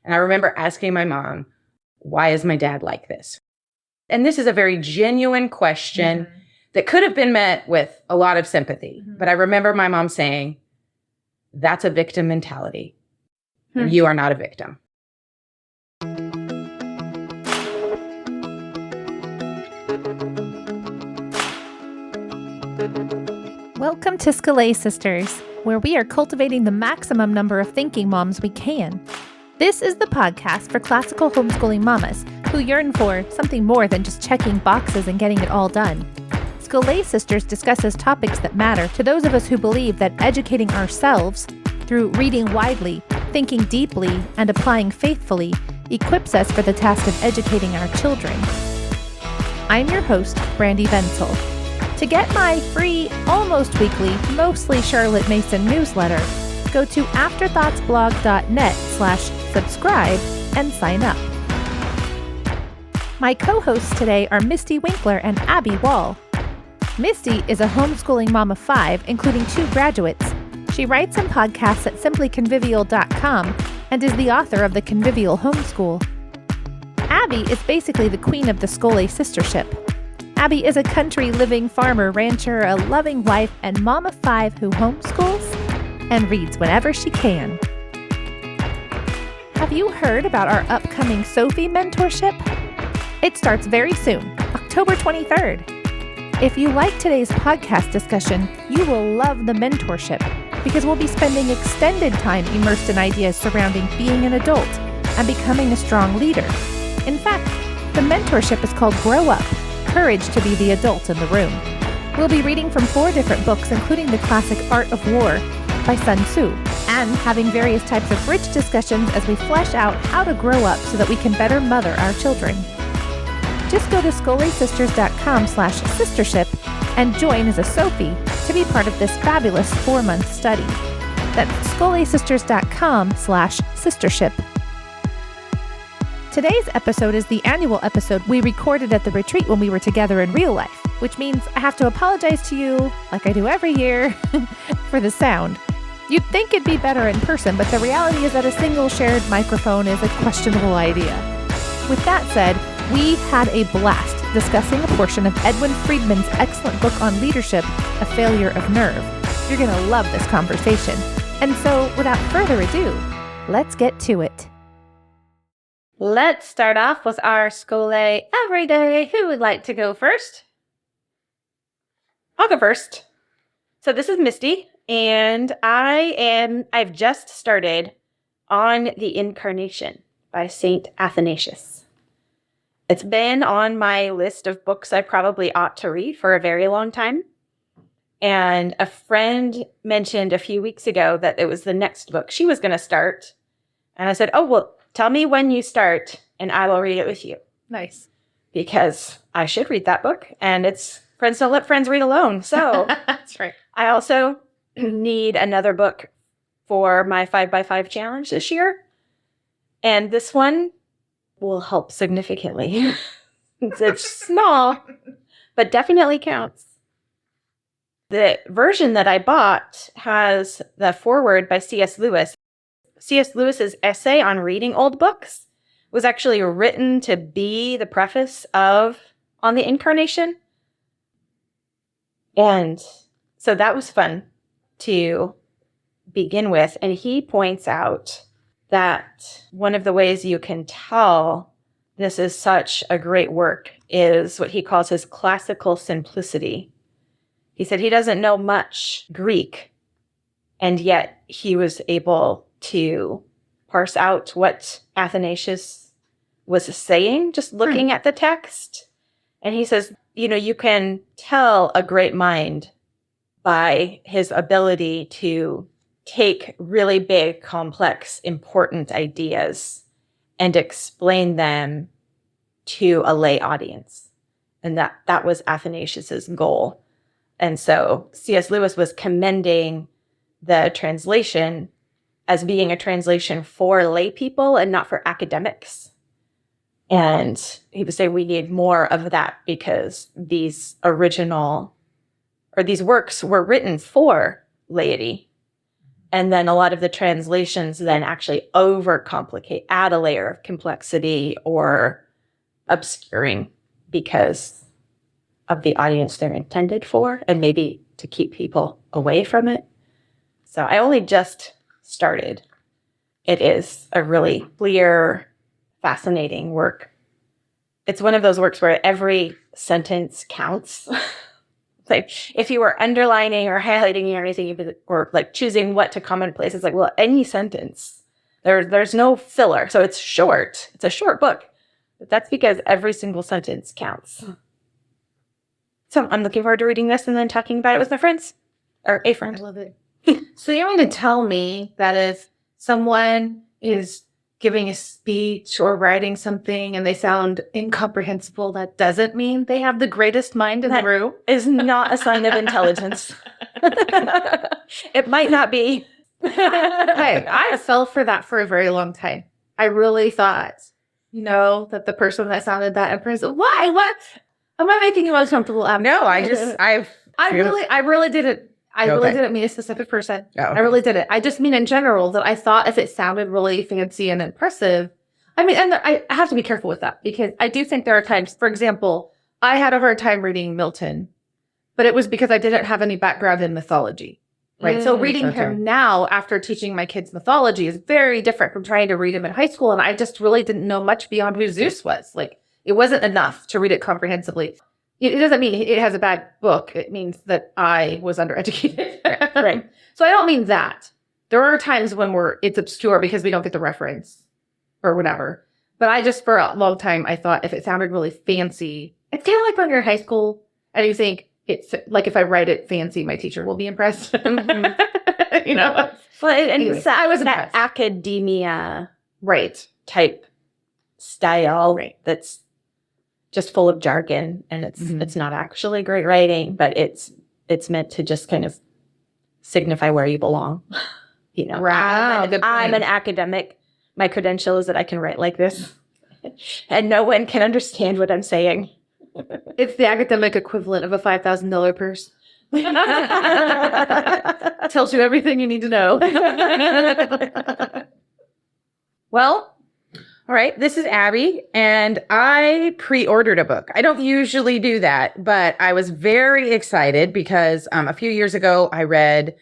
And I remember asking my mom, why is my dad like this? And this is a very genuine question that could have been met with a lot of sympathy. But I remember my mom saying, that's a victim mentality. You are not a victim. Welcome to Scholé Sisters, where we are cultivating the maximum number of thinking moms we can. This is the podcast for classical homeschooling mamas who yearn for something more than just checking boxes and getting it all done. Scholé Sisters discusses topics that matter to those of us who believe that educating ourselves through reading widely, thinking deeply, and applying faithfully equips us for the task of educating our children. I'm your host, Brandy Wenzel. To get my free, almost weekly, mostly Charlotte Mason newsletter, go to afterthoughtsblog.net/subscribe and sign up. My co-hosts today are Misty Winkler and Abby Wall. Misty is a homeschooling mom of 5, including 2 graduates. She writes and podcasts at simplyconvivial.com and is the author of The Convivial Homeschool. Abby is basically the queen of the Scholé sistership. Abby is a country-living farmer, rancher, a loving wife, and mom of 5 who homeschools and reads whenever she can. Have you heard about our upcoming Sophie Mentorship? It starts very soon, October 23rd. If you like today's podcast discussion, you will love the mentorship because we'll be spending extended time immersed in ideas surrounding being an adult and becoming a strong leader. In fact, the mentorship is called Grow Up, Courage to be the adult in the room. We'll be reading from 4 different books, including the classic Art of War by Sun Tzu, and having various types of rich discussions as we flesh out how to grow up so that we can better mother our children. Just go to scholésisters.com/sistership and join as a Sophie to be part of this fabulous 4-month study. That's scholésisters.com/sistership. Today's episode is the annual episode we recorded at the retreat when we were together in real life, which means I have to apologize to you, like I do every year, for the sound. You'd think it'd be better in person, but the reality is that a single shared microphone is a questionable idea. With that said, we had a blast discussing a portion of Edwin Friedman's excellent book on leadership, A Failure of Nerve. You're going to love this conversation. And so, without further ado, let's get to it. Let's start off with our Scholé Everyday. Who would like to go first? I'll go first. So this is Misty, and I've just started on The Incarnation by Saint Athanasius. It's been on my list of books I probably ought to read for a very long time. And a friend mentioned a few weeks ago that it was the next book she was going to start. And I said, oh, well, tell me when you start, and I will read it with you. Nice. Because I should read that book, and it's Friends Don't Let Friends Read Alone. So That's right. I also need another book for my 5x5 challenge this year. And this one will help significantly. It's small, but definitely counts. The version that I bought has the foreword by C.S. Lewis. C.S. Lewis's essay on reading old books was actually written to be the preface of On the Incarnation. And so that was fun to begin with. And he points out that one of the ways you can tell this is such a great work is what he calls his classical simplicity. He said he doesn't know much Greek, and yet he was able to parse out what Athanasius was saying, just looking at the text. And he says, you can tell a great mind by his ability to take really big, complex, important ideas and explain them to a lay audience. And that was Athanasius's goal. And so C.S. Lewis was commending the translation as being a translation for lay people and not for academics. And he would say we need more of that because these works were written for laity. And then a lot of the translations then actually overcomplicate, add a layer of complexity or obscuring because of the audience they're intended for and maybe to keep people away from it. So I only just started. It is a really clear, fascinating work. It's one of those works where every sentence counts. Like if you were underlining or highlighting or anything, or like choosing what to comment in place, it's like, well, any sentence. There's no filler. So it's short. It's a short book. But that's because every single sentence counts. So I'm looking forward to reading this and then talking about it with my friends. Or a friend. I love it. So you mean to tell me that if someone is giving a speech or writing something and they sound incomprehensible, that doesn't mean they have the greatest mind in the room? Is not a sign of intelligence. It might not be. Hey, I fell for that for a very long time. I really thought, that the person that sounded that impressive. Why? What? Am I making you uncomfortable? No, I really didn't. I really didn't mean a specific person. Oh, okay. I really didn't. I just mean in general that I thought if it sounded really fancy and impressive, and I have to be careful with that because I do think there are times, for example, I had a hard time reading Milton, but it was because I didn't have any background in mythology. Right. So reading him now after teaching my kids mythology is very different from trying to read him in high school. And I just really didn't know much beyond who Zeus was. Like it wasn't enough to read it comprehensively. It doesn't mean it has a bad book. It means that I was undereducated. Right. So I don't mean that. There are times when it's obscure because we don't get the reference or whatever. But I just, for a long time, I thought if it sounded really fancy, it's kind of like when you're in high school and you think, it's like if I write it fancy, my teacher will be impressed. Mm-hmm. Well, anyway, I was that academia type style that's just full of jargon, and it's not actually great writing, but it's meant to just kind of signify where you belong. Wow, I'm an academic. My credential is that I can write like this, and no one can understand what I'm saying. It's the academic equivalent of a $5,000 purse. Tells you everything you need to know. Well, all right. This is Abby, and I pre-ordered a book. I don't usually do that, but I was very excited because a few years ago, I read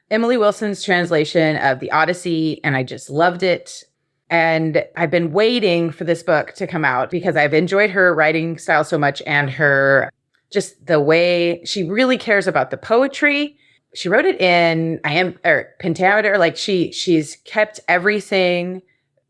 Emily Wilson's translation of The Odyssey, and I just loved it. And I've been waiting for this book to come out because I've enjoyed her writing style so much and just the way she really cares about the poetry. She wrote it in pentameter. Like she's kept everything.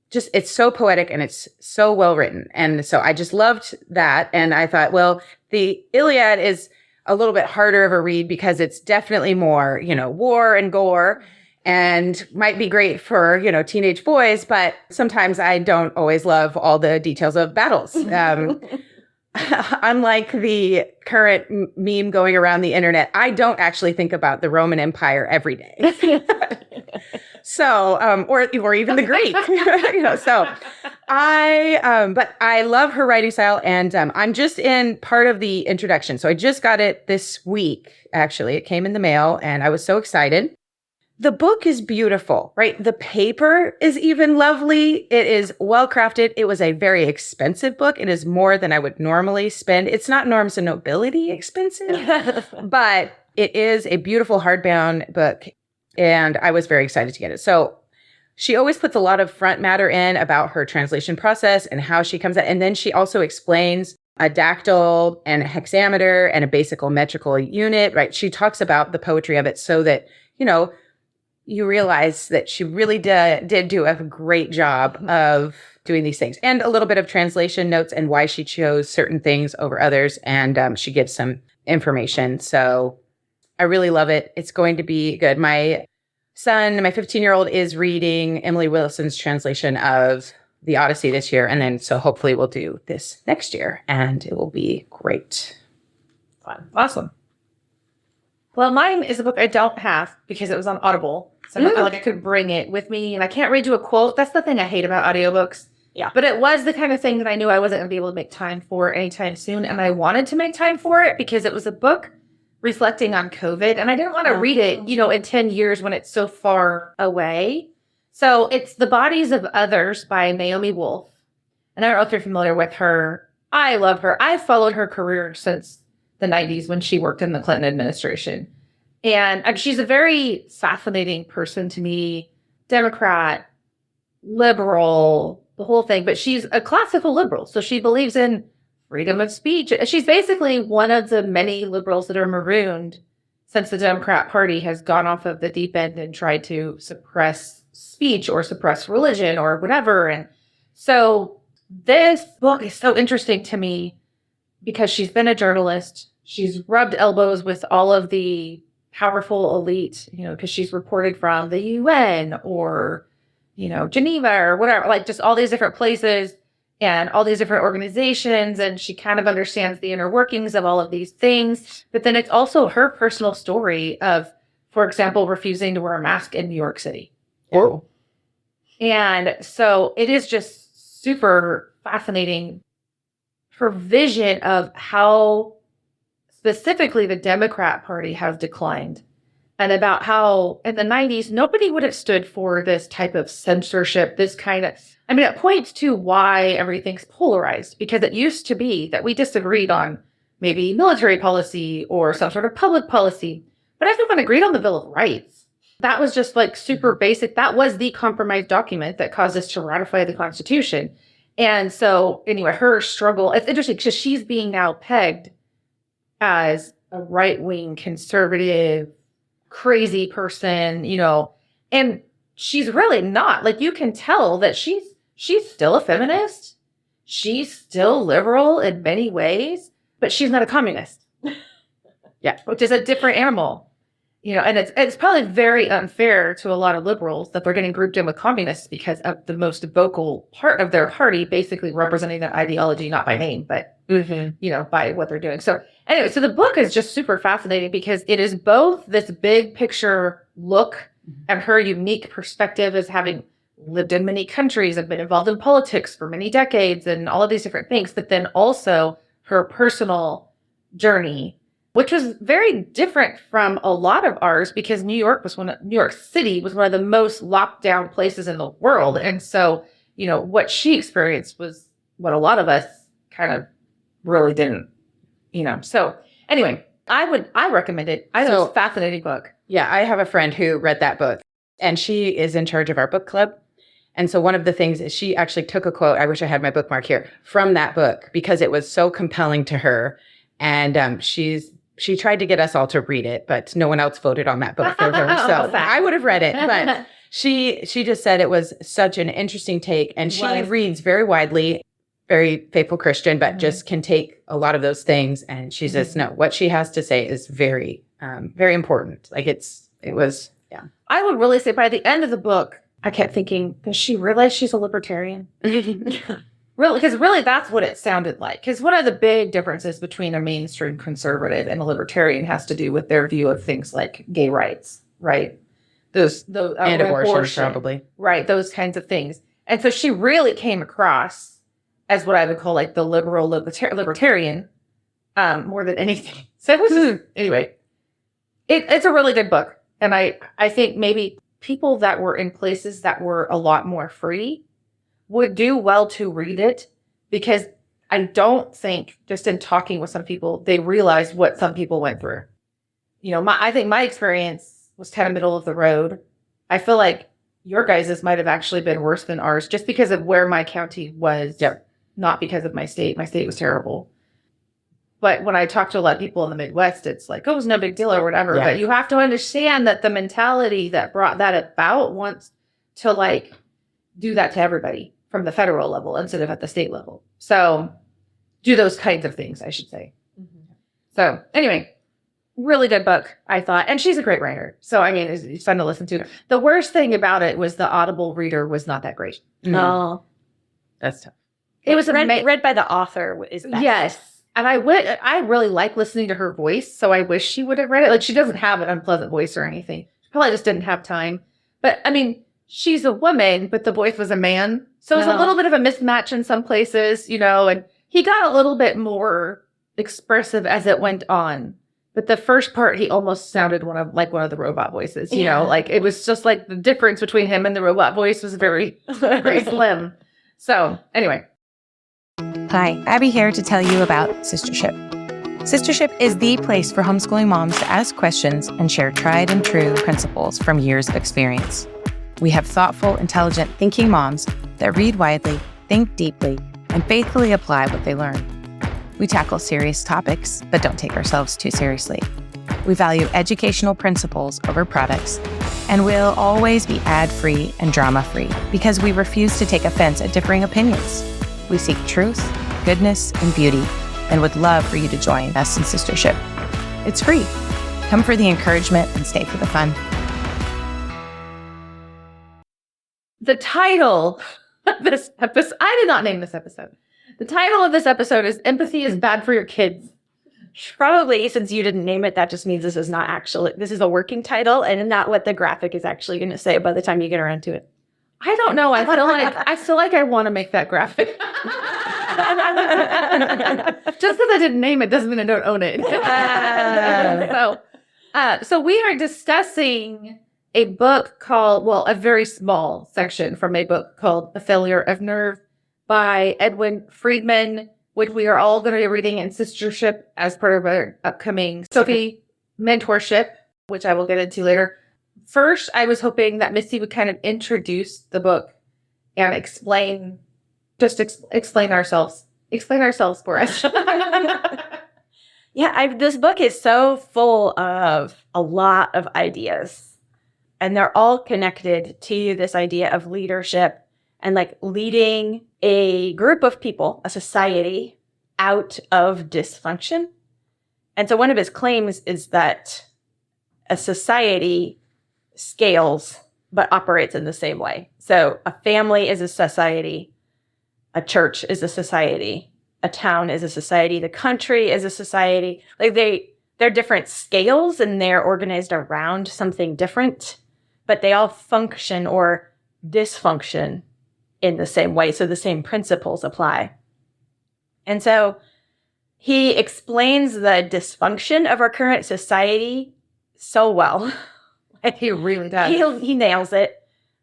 Just, it's so poetic and it's so well written. And so I just loved that. And I thought, well, the Iliad is a little bit harder of a read because it's definitely more, war and gore. And might be great for, teenage boys, but sometimes I don't always love all the details of battles. Unlike the current meme going around the internet, I don't actually think about the Roman Empire every day. So, or even the Greek, but I love her writing style, and I'm just in part of the introduction. So I just got it this week, actually. It came in the mail, and I was so excited. The book is beautiful, right? The paper is even lovely. It is well crafted. It was a very expensive book. It is more than I would normally spend. It's not Norms and Nobility expensive, but it is a beautiful hardbound book. And I was very excited to get it. So she always puts a lot of front matter in about her translation process and how she comes out. And then she also explains a dactyl and a hexameter and a basical metrical unit, right? She talks about the poetry of it so that, you realize that she really did do a great job of doing these things, and a little bit of translation notes and why she chose certain things over others. And she gives some information. So I really love it. It's going to be good. My son, my 15-year-old, is reading Emily Wilson's translation of The Odyssey this year. And then so hopefully we'll do this next year, and it will be great. Fun. Awesome. Well, mine is a book I don't have because it was on Audible. So I could bring it with me, and I can't read you a quote. That's the thing I hate about audiobooks. Yeah. But it was the kind of thing that I knew I wasn't going to be able to make time for anytime soon. And I wanted to make time for it because it was a book reflecting on COVID, and I didn't want to read it, in 10 years when it's so far away. So it's The Bodies of Others by Naomi Wolf. And I don't know if you're familiar with her. I love her. I've followed her career since the 90s when she worked in the Clinton administration. And she's a very fascinating person to me. Democrat, liberal, the whole thing. But she's a classical liberal. So she believes in freedom of speech. She's basically one of the many liberals that are marooned since the Democrat Party has gone off of the deep end and tried to suppress speech or suppress religion or whatever. And so this book is so interesting to me because she's been a journalist. She's rubbed elbows with all of the powerful elite, because she's reported from the UN or, Geneva or whatever, like just all these different places and all these different organizations. And she kind of understands the inner workings of all of these things. But then it's also her personal story of, for example, refusing to wear a mask in New York City. Oh. And so it is just super fascinating. Her vision of how specifically the Democrat Party has declined, and about how in the 90s, nobody would have stood for this type of censorship, it points to why everything's polarized, because it used to be that we disagreed on maybe military policy or some sort of public policy, but everyone agreed on the Bill of Rights. That was just like super basic. That was the compromise document that caused us to ratify the Constitution. And so anyway, her struggle, it's interesting because she's being now pegged as a right-wing conservative, crazy person, and she's really not. Like, you can tell that she's still a feminist. She's still liberal in many ways, but she's not a communist. Yeah, which is a different animal. And it's probably very unfair to a lot of liberals that they're getting grouped in with communists because of the most vocal part of their party basically representing that ideology, not by name, but, by what they're doing. So anyway, so the book is just super fascinating because it is both this big picture look and her unique perspective as having lived in many countries and been involved in politics for many decades and all of these different things, but then also her personal journey, which was very different from a lot of ours because New York City was one of the most locked down places in the world. And so, what she experienced was what a lot of us kind of really didn't, So anyway, I recommend it. I think it's a fascinating book. Yeah, I have a friend who read that book, and she is in charge of our book club. And so one of the things is she actually took a quote, I wish I had my bookmark here, from that book because it was so compelling to her. And she tried to get us all to read it, but no one else voted on that book for her. So I would have read it, but she just said it was such an interesting take. And she reads very widely, very faithful Christian, but just can take a lot of those things. And she says, no, what she has to say is very, very important. Like it was. I would really say by the end of the book, I kept thinking, does she realize she's a libertarian? Really, because really that's what it sounded like. Because one of the big differences between a mainstream conservative and a libertarian has to do with their view of things like gay rights, right? Those and abortion, probably. Right, those kinds of things. And so she really came across as what I would call like the liberal libertarian more than anything. So it was anyway, it's a really good book. And I think maybe people that were in places that were a lot more free would do well to read it because I don't think just in talking with some people, they realize what some people went through. I think my experience was kind of middle of the road. I feel like your guys's might have actually been worse than ours just because of where my county was, not because of my state. My state was terrible. But when I talk to a lot of people in the Midwest, it's like, oh, it was no big deal or whatever. Yeah. But you have to understand that the mentality that brought that about wants to like do that to everybody from the federal level instead of at the state level. So do those kinds of things, I should say. Mm-hmm. So anyway, really good book, I thought. And she's a great writer. So, it's fun to listen to. The worst thing about it was the Audible reader was not that great. Mm-hmm. Oh. That's tough. It was read by the author is best. Yes. And I really like listening to her voice, so I wish she would have read it. Like, she doesn't have an unpleasant voice or anything. She probably just didn't have time. But, she's a woman, but the voice was a man. So it was a little bit of a mismatch in some places, and he got a little bit more expressive as it went on. But the first part, he almost sounded one of the robot voices, you know, like it was just like the difference between him and the robot voice was very, very slim. So anyway. Hi, Abby here to tell you about Sistership. Sistership is the place for homeschooling moms to ask questions and share tried and true principles from years of experience. We have thoughtful, intelligent, thinking moms that read widely, think deeply, and faithfully apply what they learn. We tackle serious topics, but don't take ourselves too seriously. We value educational principles over products, and we'll always be ad-free and drama-free because we refuse to take offense at differing opinions. We seek truth, goodness, and beauty, and would love for you to join us in Sistership. It's free. Come for the encouragement and stay for the fun. The title of this episode, I did not name this episode. The title of this episode is Empathy is Bad for Your Kids. Probably, since you didn't name it, that just means this is a working title and not what the graphic is actually going to say by the time you get around to it. I don't know. I feel like I want to make that graphic. Just because I didn't name it doesn't mean I don't own it. So we are discussing a book called, a very small section from a book called The Failure of Nerve by Edwin Friedman, which we are all going to be reading in Sistership as part of our upcoming Sophie Mentorship, which I will get into later. First, I was hoping that Missy would kind of introduce the book and explain ourselves for us. This book is so full of a lot of ideas, and they're all connected to this idea of leadership and like leading a group of people, a society, out of dysfunction. And so one of his claims is that a society scales but operates in the same way. So a family is a society, a church is a society, a town is a society, the country is a society. Like they're different scales and they're organized around something different, but they all function or dysfunction in the same way. So the same principles apply. And so he explains the dysfunction of our current society so well. He really does. He nails it,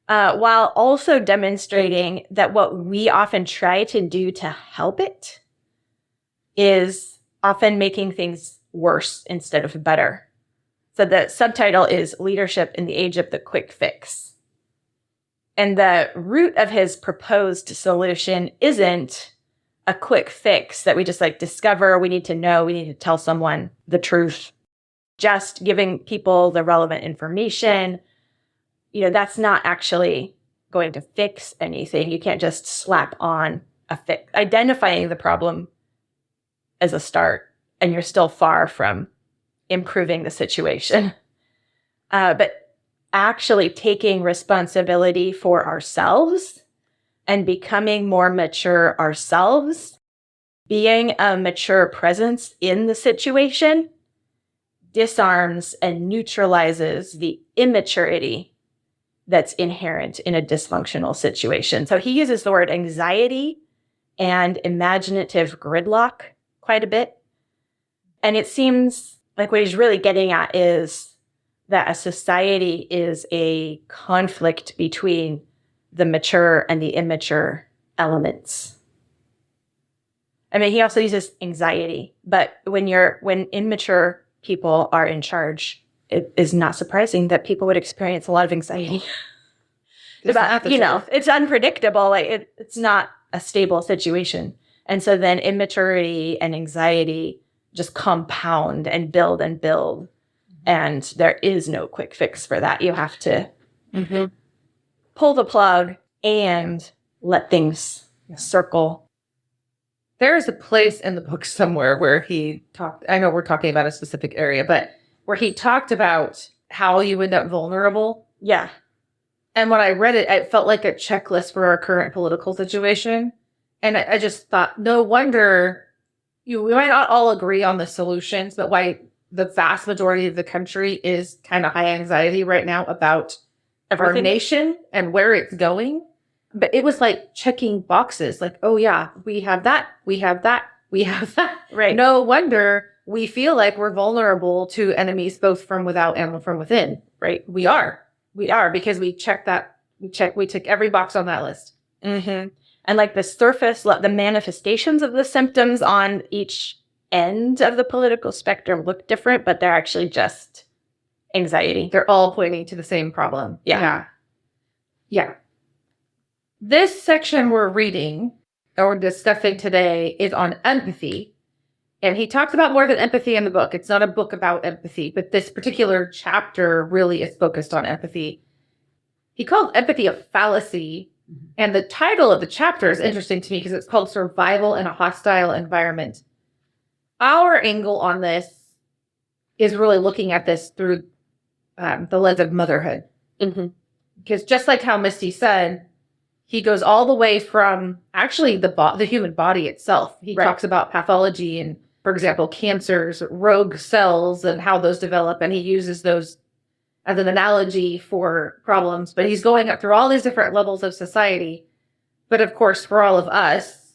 while also demonstrating that what we often try to do to help it is often making things worse instead of better. So the subtitle is Leadership in the Age of the Quick Fix. And the root of his proposed solution isn't a quick fix that we just discover, we need to know, we need to tell someone the truth. Just giving people the relevant information, that's not actually going to fix anything. You can't just slap on a fix. Identifying the problem as a start, and you're still far from improving the situation. But actually taking responsibility for ourselves and becoming more mature ourselves, being a mature presence in the situation, disarms and neutralizes the immaturity that's inherent in a dysfunctional situation. So he uses the word anxiety and imaginative gridlock quite a bit. And it seems like what he's really getting at is that a society is a conflict between the mature and the immature elements. I mean, he also uses anxiety, but when immature people are in charge, it is not surprising that people would experience a lot of anxiety. It's unpredictable. It's not a stable situation. And so then immaturity and anxiety just compound and build and build. And there is no quick fix for that. You have to pull the plug and let things circle. There is a place in the book somewhere where he talked, I know we're talking about a specific area, but where he talked about how you end up vulnerable. Yeah. And when I read it, it felt like a checklist for our current political situation. And I just thought, no wonder we might not all agree on the solutions, but why the vast majority of the country is kind of high anxiety right now about our nation and where it's going. But it was like checking boxes, like, oh yeah, we have that, we have that, we have that. Right. No wonder we feel like we're vulnerable to enemies both from without and from within, right? We are because we tick every box on that list. Mm-hmm. And like the surface, the manifestations of the symptoms on each end of the political spectrum look different, but they're actually just anxiety. They're all pointing to the same problem. Yeah. This section we're reading or discussing today is on empathy. And he talks about more than empathy in the book. It's not a book about empathy, but this particular chapter really is focused on empathy. He called empathy a fallacy. And the title of the chapter is interesting to me because it's called Survival in a Hostile Environment. Our angle on this is really looking at this through the lens of motherhood. Mm-hmm. Because just like how Misty said, he goes all the way from actually the human body itself. He talks about pathology and, for example, cancers, rogue cells, and how those develop. And he uses those as an analogy for problems. But he's going up through all these different levels of society. But of course, for all of us,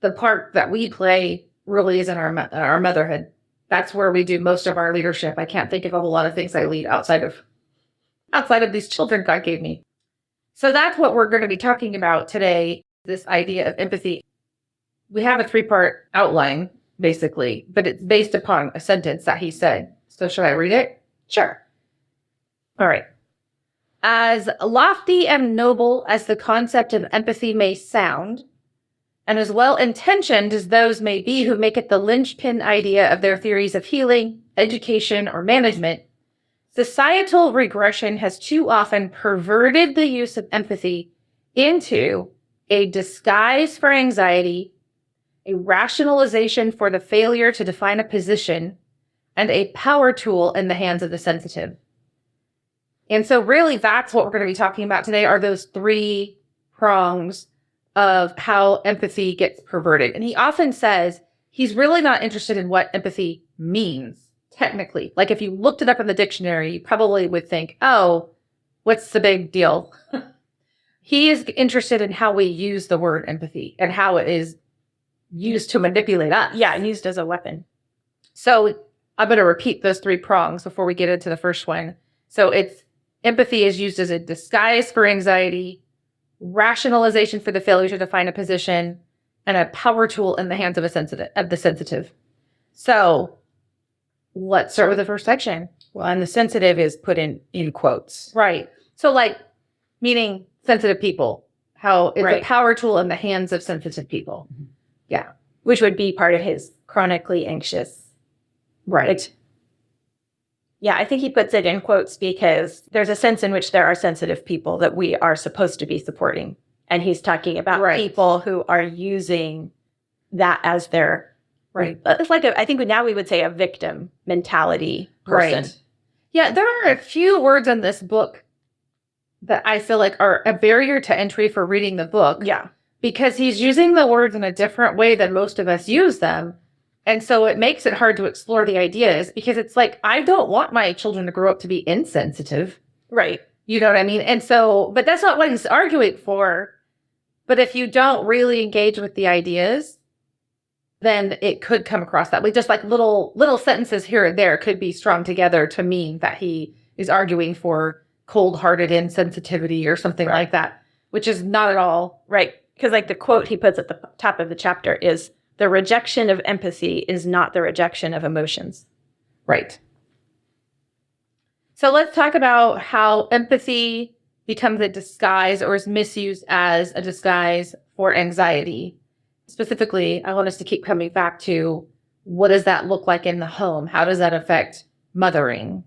the part that we play really is in our motherhood. That's where we do most of our leadership. I can't think of a whole lot of things I lead outside of these children God gave me. So that's what we're going to be talking about today, this idea of empathy. We have a 3-part outline, basically, but it's based upon a sentence that he said. So should I read it? Sure. All right. As lofty and noble as the concept of empathy may sound, and as well-intentioned as those may be who make it the linchpin idea of their theories of healing, education, or management, societal regression has too often perverted the use of empathy into a disguise for anxiety, a rationalization for the failure to define a position, and a power tool in the hands of the sensitive. And so really that's what we're going to be talking about today are those 3 prongs of how empathy gets perverted. And he often says he's really not interested in what empathy means. Technically, like if you looked it up in the dictionary, you probably would think, oh, what's the big deal? He is interested in how we use the word empathy and how it is used to manipulate us. Yeah, and used as a weapon. So I'm going to repeat those 3 prongs before we get into the first one. So it's empathy is used as a disguise for anxiety, rationalization for the failure to define a position, and a power tool in the hands of the sensitive. So let's start with the first section. Well, and the sensitive is put in quotes. Right. So like, meaning sensitive people, how it's a power tool in the hands of sensitive people. Mm-hmm. Yeah. Which would be part of his chronically anxious. Right. Yeah, I think he puts it in quotes because there's a sense in which there are sensitive people that we are supposed to be supporting. And he's talking about people who are using that as their it's like I think now we would say a victim mentality person. Right. Yeah, there are a few words in this book that I feel like are a barrier to entry for reading the book. Yeah. Because he's using the words in a different way than most of us use them. And so it makes it hard to explore the ideas because it's like, I don't want my children to grow up to be insensitive. Right. You know what I mean? And so, but that's not what he's arguing for. But if you don't really engage with the ideas, then it could come across that way. Just like little sentences here and there could be strung together to mean that he is arguing for cold-hearted insensitivity or something like that, which is not at all right. Because like the quote he puts at the top of the chapter is, the rejection of empathy is not the rejection of emotions. Right. So let's talk about how empathy becomes a disguise or is misused as a disguise for anxiety. Specifically, I want us to keep coming back to what does that look like in the home? How does that affect mothering?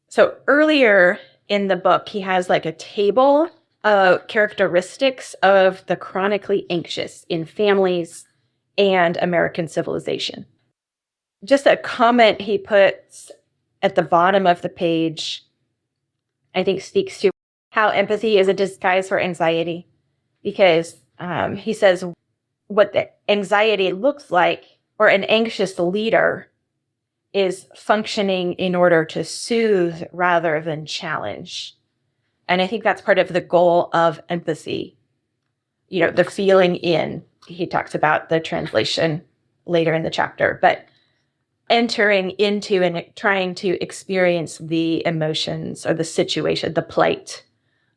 So earlier in the book, he has like a table of characteristics of the chronically anxious in families and American civilization. Just a comment he puts at the bottom of the page, I think speaks to how empathy is a disguise for anxiety, because he says what the anxiety looks like, or an anxious leader is functioning in order to soothe rather than challenge. And I think that's part of the goal of empathy. You know, the feeling in, he talks about the translation later in the chapter, but entering into and trying to experience the emotions or the situation, the plight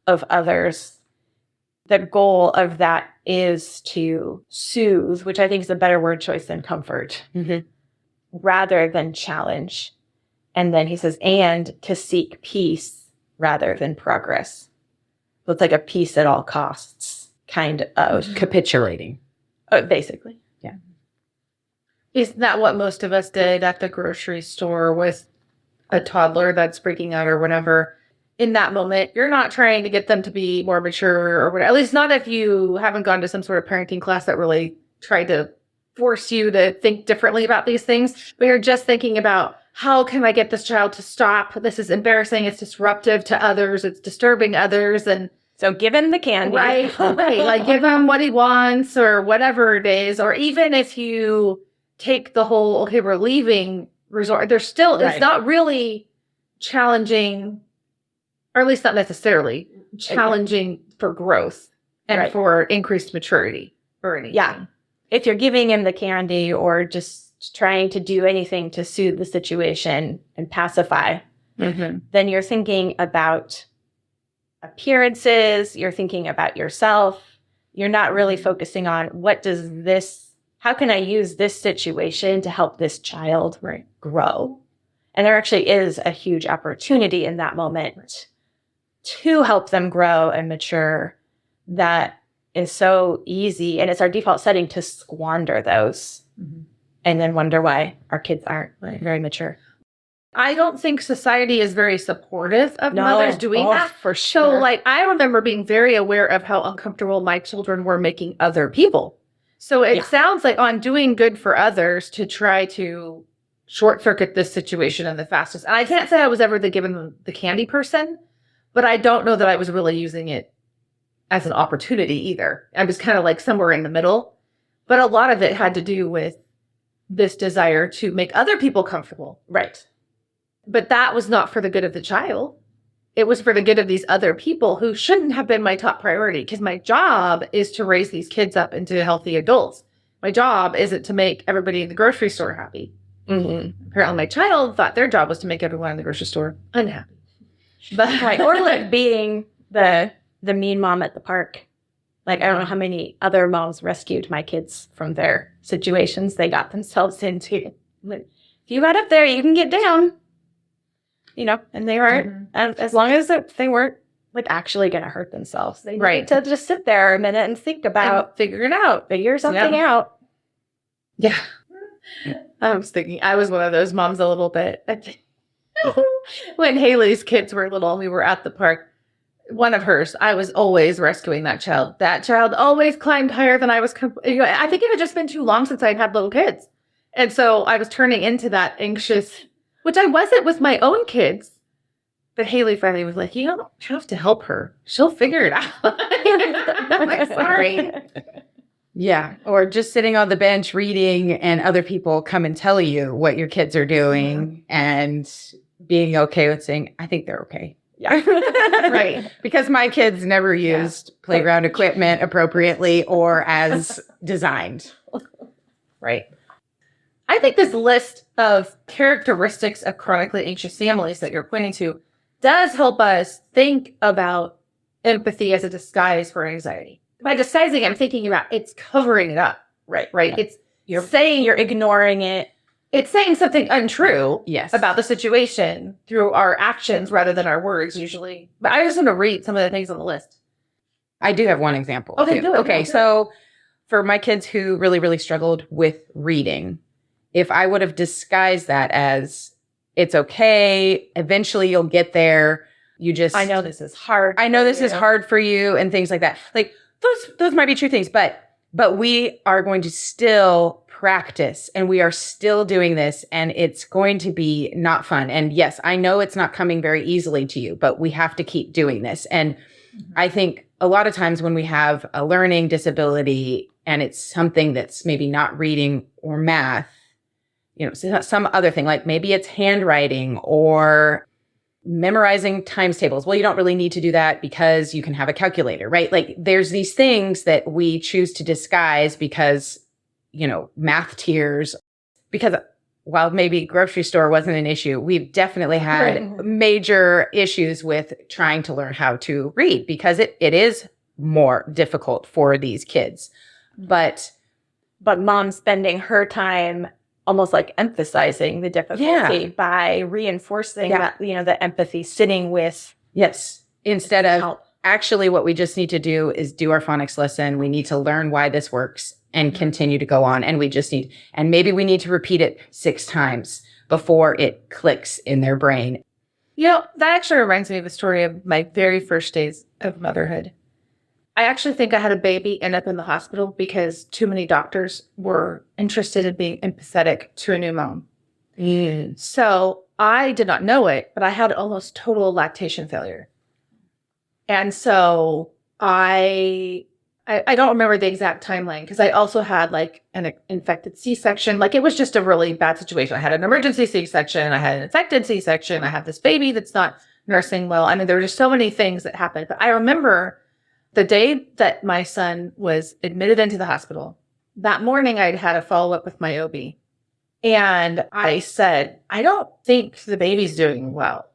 of others. The goal of that is to soothe, which I think is a better word choice than comfort, rather than challenge. And then he says, and to seek peace rather than progress. So it's like a peace at all costs kind of Capitulating. basically. Yeah. Isn't that what most of us did at the grocery store with a toddler that's freaking out or whatever? In that moment, you're not trying to get them to be more mature or whatever. At least not if you haven't gone to some sort of parenting class that really tried to force you to think differently about these things. But you're just thinking about, how can I get this child to stop? This is embarrassing. It's disruptive to others. It's disturbing others. And So give him the candy. right. Like give him what he wants or whatever it is. Or even if you take the whole, okay, we're leaving resort, there's still, it's not really challenging, or at least not necessarily challenging for growth and for increased maturity or anything. Yeah. If you're giving him the candy or just trying to do anything to soothe the situation and pacify, then you're thinking about appearances, you're thinking about yourself. You're not really focusing on how can I use this situation to help this child grow? And there actually is a huge opportunity in that moment to help them grow and mature that is so easy. And it's our default setting to squander those and then wonder why our kids aren't very mature. I don't think society is very supportive of mothers doing that. For sure. So, like, I remember being very aware of how uncomfortable my children were making other people. So it sounds like I'm doing good for others to try to short circuit this situation in the fastest. And I can't say I was ever given the candy person, but I don't know that I was really using it as an opportunity either. I was kind of like somewhere in the middle. But a lot of it had to do with this desire to make other people comfortable. Right. But that was not for the good of the child. It was for the good of these other people who shouldn't have been my top priority, because my job is to raise these kids up into healthy adults. My job isn't to make everybody in the grocery store happy. Apparently my child thought their job was to make everyone in the grocery store unhappy. But or like being the mean mom at the park. Like, I don't know how many other moms rescued my kids from their situations they got themselves into. If you got up there, you can get down. You know, and they weren't, as long as they weren't like actually going to hurt themselves. They needed to just sit there a minute and think about figure something out. Yeah. I was thinking, I was one of those moms a little bit. When Haley's kids were little and we were at the park, one of hers, I was always rescuing that child. That child always climbed higher than I was. I think it had just been too long since I'd had little kids. And so I was turning into that anxious, which I wasn't with my own kids. But Haley finally was like, you don't have to help her. She'll figure it out. I'm like, sorry. Yeah. Or just sitting on the bench reading and other people come and tell you what your kids are doing and being okay with saying, I think they're okay. Yeah. Right. Because my kids never used playground equipment appropriately or as designed. Right. I think this list of characteristics of chronically anxious families that you're pointing to does help us think about empathy as a disguise for anxiety. By disguising, I'm thinking about it's covering it up. Right. Yeah. It's you're ignoring it. It's saying something untrue Yes. about the situation through our actions rather than our words usually. But I just want to read some of the things on the list. I do have one example. Okay, do it. Okay, so for my kids who really, really struggled with reading, if I would have disguised that as it's okay, eventually you'll get there. I know this is hard. I know this is hard for you and things like that. Like those might be true things, but we are going to still practice and we are still doing this and it's going to be not fun. And yes, I know it's not coming very easily to you, but we have to keep doing this. And I think a lot of times when we have a learning disability and it's something that's maybe not reading or math, you know, some other thing, like maybe it's handwriting or memorizing times tables. Well, you don't really need to do that because you can have a calculator, right? Like there's these things that we choose to disguise because, you know, math tears, because while maybe grocery store wasn't an issue, we've definitely had major issues with trying to learn how to read because it is more difficult for these kids. But mom spending her time almost like emphasizing the difficulty by reinforcing that, the empathy, sitting with. Yes. Instead of actually what we just need to do is do our phonics lesson. We need to learn why this works and continue to go on. And and maybe we need to repeat it 6 times before it clicks in their brain. That actually reminds me of the story of my very first days of motherhood. I actually think I had a baby end up in the hospital because too many doctors were interested in being empathetic to a new mom. So I did not know it, but I had almost total lactation failure. And so I don't remember the exact timeline because I also had like an infected C-section. Like it was just a really bad situation. I had an emergency C-section. I had an infected C-section. I have this baby that's not nursing well. I mean, there were just so many things that happened. But I remember the day that my son was admitted into the hospital, that morning I'd had a follow-up with my OB. And I said, I don't think the baby's doing well.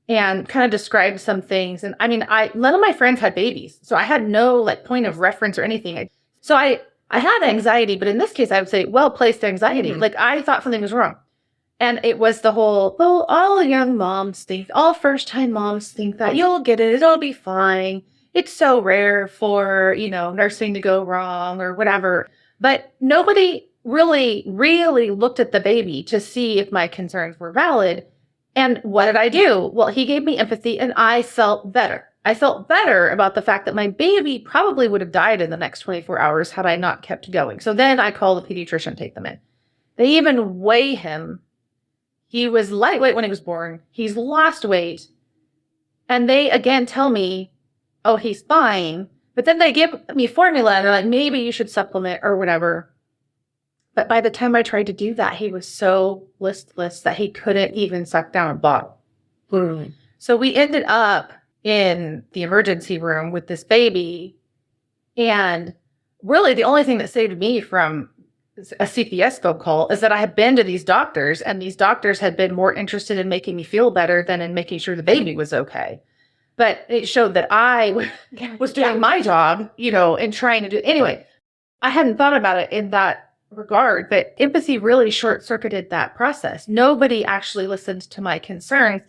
And kind of described some things. And I mean, none of my friends had babies. So I had no like point of reference or anything. So I had anxiety, but in this case, I would say well-placed anxiety. Like I thought something was wrong. And it was the whole, well, all young moms think, all first-time moms think that you'll get it. It'll be fine. It's so rare for, nursing to go wrong or whatever. But nobody really looked at the baby to see if my concerns were valid. And what did I do? Well, he gave me empathy and I felt better. I felt better about the fact that my baby probably would have died in the next 24 hours had I not kept going. So then I called the pediatrician to take them in. They even weigh him. He was lightweight when he was born. He's lost weight. And they again tell me, oh, he's fine. But then they give me formula and they're like, maybe you should supplement or whatever. But by the time I tried to do that, he was so listless that he couldn't even suck down a bottle. So we ended up in the emergency room with this baby. And really the only thing that saved me from a CPS phone call is that I had been to these doctors and these doctors had been more interested in making me feel better than in making sure the baby was okay. But it showed that I was doing my job, and trying to do. Anyway, I hadn't thought about it in that regard, but empathy really short-circuited that process. Nobody actually listened to my concerns.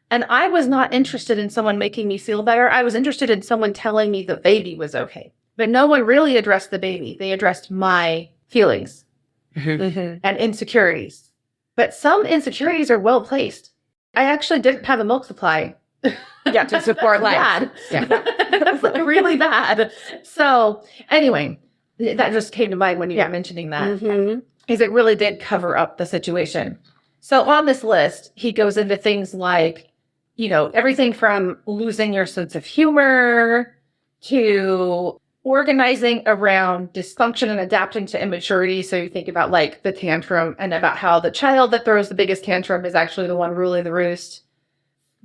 And I was not interested in someone making me feel better. I was interested in someone telling me the baby was okay. But no one really addressed the baby. They addressed my feelings and insecurities. But some insecurities are well-placed. I actually didn't have a milk supply. To support life. Bad. Yeah. That's really bad. So anyway, that just came to mind when you were mentioning that. Because it really did cover up the situation. So on this list, he goes into things like, everything from losing your sense of humor to organizing around dysfunction and adapting to immaturity. So you think about like the tantrum and about how the child that throws the biggest tantrum is actually the one ruling the roost.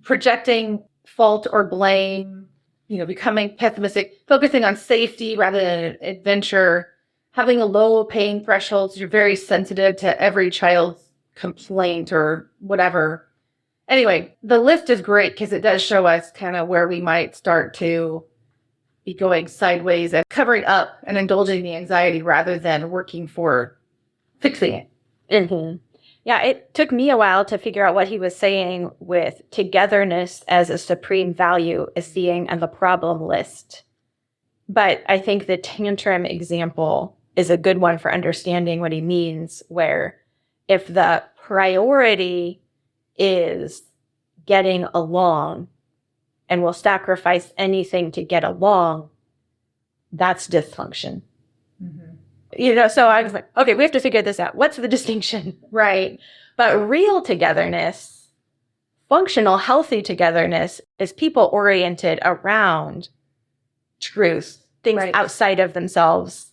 Projecting fault or blame, becoming pessimistic, focusing on safety rather than adventure, having a low pain threshold. So you're very sensitive to every child's complaint or whatever. Anyway, the list is great because it does show us kind of where we might start to be going sideways and covering up and indulging the anxiety rather than working for fixing it. Yeah, it took me a while to figure out what he was saying with togetherness as a supreme value is seeing on the problem list. But I think the tantrum example is a good one for understanding what he means, where if the priority is getting along and will sacrifice anything to get along, that's dysfunction. So I was like, okay, we have to figure this out. What's the distinction? Right. But real togetherness, functional, healthy togetherness is people oriented around truth, things outside of themselves.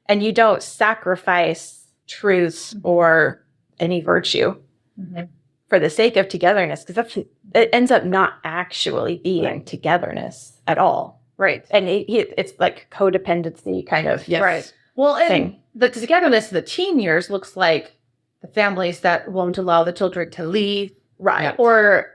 And you don't sacrifice truth or any virtue for the sake of togetherness, because it ends up not actually being togetherness at all. Right. And it's like codependency kind of. Right. Well, and the togetherness of the teen years looks like the families that won't allow the children to leave. Right. Yep. Or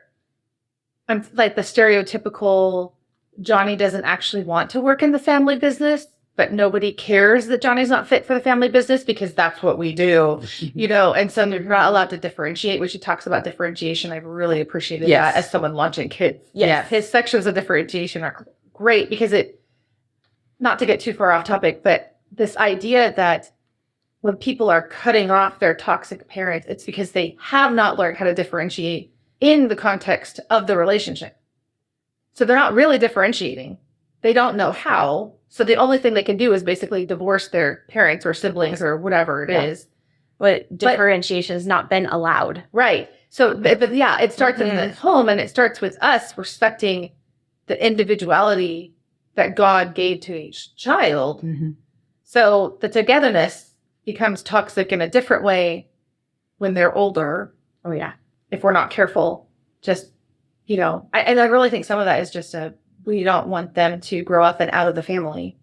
like the stereotypical Johnny doesn't actually want to work in the family business, but nobody cares that Johnny's not fit for the family business because that's what we do, and so they're not allowed to differentiate, which he talks about differentiation. I really appreciated that as someone launching kids. Yes. His sections of differentiation are great because not to get too far off topic, but this idea that when people are cutting off their toxic parents, it's because they have not learned how to differentiate in the context of the relationship. So they're not really differentiating. They don't know how. So the only thing they can do is basically divorce their parents or siblings or whatever it is. But differentiation has not been allowed. Right. So, but it starts in the home, and it starts with us respecting the individuality that God gave to each child. Mm-hmm. So the togetherness becomes toxic in a different way when they're older. Oh, yeah. If we're not careful, just, I really think some of that is just we don't want them to grow up and out of the family,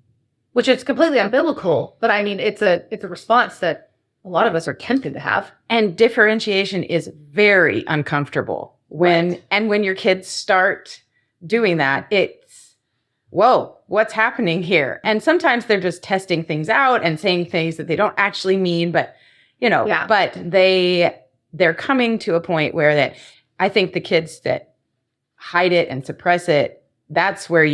which is completely unbiblical. But I mean, it's a response that a lot of us are tempted to have. And differentiation is very uncomfortable when your kids start doing that. It's, whoa, what's happening here? And sometimes they're just testing things out and saying things that they don't actually mean, but but they're coming to a point where that I think the kids that hide it and suppress it, that's where it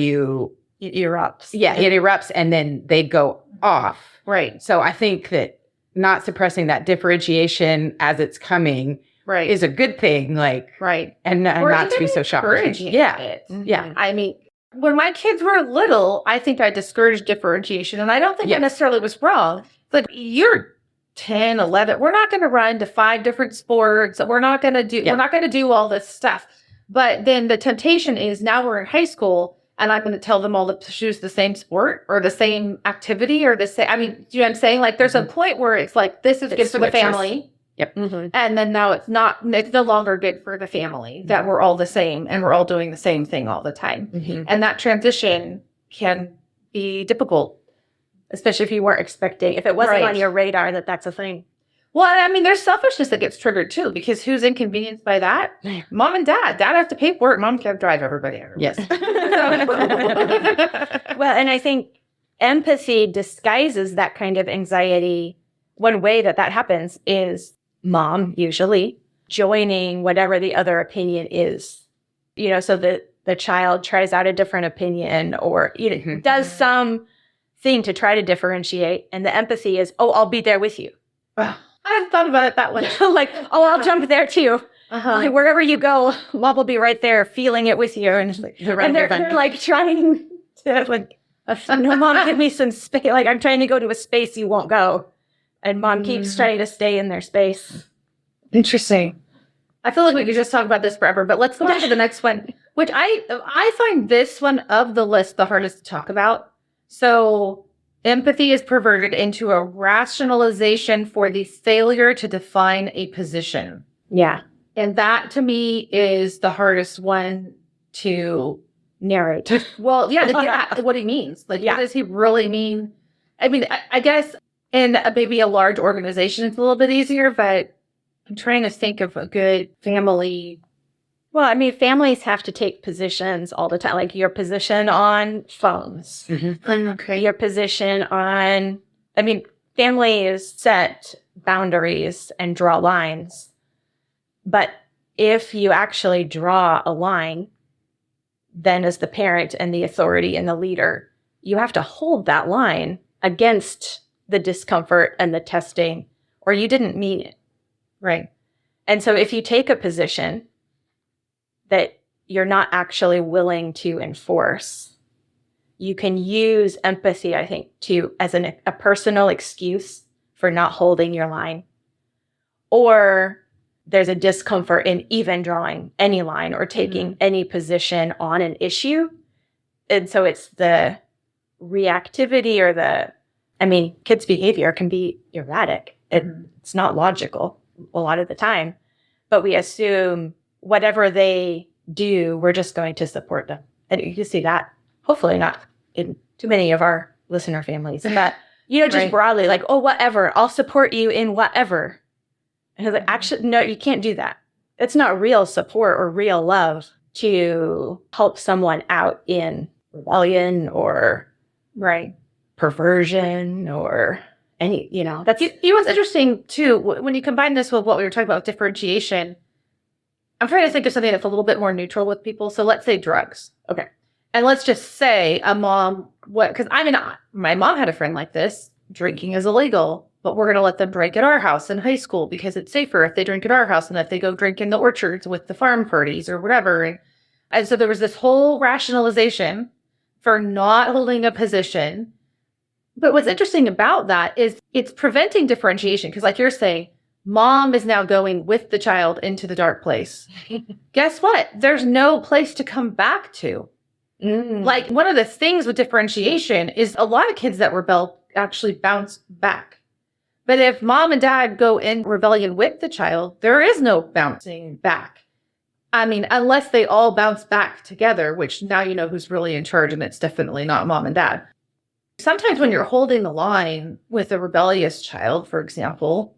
erupts. Yeah, it erupts and then they go off. Right. So I think that not suppressing that differentiation as it's coming is a good thing. And not to be so shocked. Yeah. Yeah. I mean, when my kids were little, I think I discouraged differentiation, and I don't think it necessarily was wrong. But you're 10, 11. We're not going to run to 5 different sports. We're not going to do all this stuff. But then the temptation is now we're in high school and I'm going to tell them all to choose the same sport or the same activity or the same. I mean, do you know what I'm saying? Like there's a point where it's like, this is good for the family. Yep. Mm-hmm. And then now it's no longer good for the family that we're all the same and we're all doing the same thing all the time. Mm-hmm. And that transition can be difficult, especially if you weren't expecting, if it wasn't on your radar that's a thing. Well, I mean, there's selfishness that gets triggered too, because who's inconvenienced by that? Mom and dad. Dad has to pay for it. Mom can't drive everybody. Yes. Well, and I think empathy disguises that kind of anxiety. One way that happens is mom, usually, joining whatever the other opinion is. So the child tries out a different opinion or does some thing to try to differentiate. And the empathy is, oh, I'll be there with you. I hadn't thought about it that way. Like, oh, I'll jump there too. Like, wherever you go, mom will be right there feeling it with you. And, they're like trying to no, mom, give me some space. Like, I'm trying to go to a space you won't go. And mom keeps trying to stay in their space. Interesting. I feel like we could just talk about this forever, but let's go on to the next one, which I find this one of the list the hardest to talk about. So empathy is perverted into a rationalization for the failure to define a position. Yeah. And that, to me, is the hardest one to narrate. Well, what he means. Like, what does he really mean? I mean, I guess in maybe a large organization, it's a little bit easier, but I'm trying to think of a good family. Well, I mean, families have to take positions all the time, like your position on phones, your position on, families set boundaries and draw lines. But if you actually draw a line, then as the parent and the authority and the leader, you have to hold that line against the discomfort and the testing, or you didn't mean it. Right. And so if you take a position that you're not actually willing to enforce, you can use empathy, I think, as a personal excuse for not holding your line. Or there's a discomfort in even drawing any line or taking any position on an issue. And so it's the reactivity or kids' behavior can be erratic. It's not logical a lot of the time, but we assume whatever they do, we're just going to support them. And you can see that, hopefully not in too many of our listener families, but, just broadly, like, oh, whatever, I'll support you in whatever. And he's like, actually, no, you can't do that. It's not real support or real love to help someone out in rebellion or perversion or any, that's What's interesting too, when you combine this with what we were talking about with differentiation, I'm trying to think of something that's a little bit more neutral with people. So let's say drugs. okay. And let's just say a mom, because my mom had a friend like this. Drinking is illegal, but we're going to let them drink at our house in high school because it's safer if they drink at our house than if they go drink in the orchards with the farm parties or whatever. And so there was this whole rationalization for not holding a position. But what's interesting about that is it's preventing differentiation. Because like you're saying, mom is now going with the child into the dark place. Guess what? There's no place to come back to. Like one of the things with differentiation is a lot of kids that rebel actually bounce back. But if mom and dad go in rebellion with the child, there is no bouncing back. I mean, unless they all bounce back together, which now you know who's really in charge, and it's definitely not mom and dad. Sometimes when you're holding the line with a rebellious child, for example,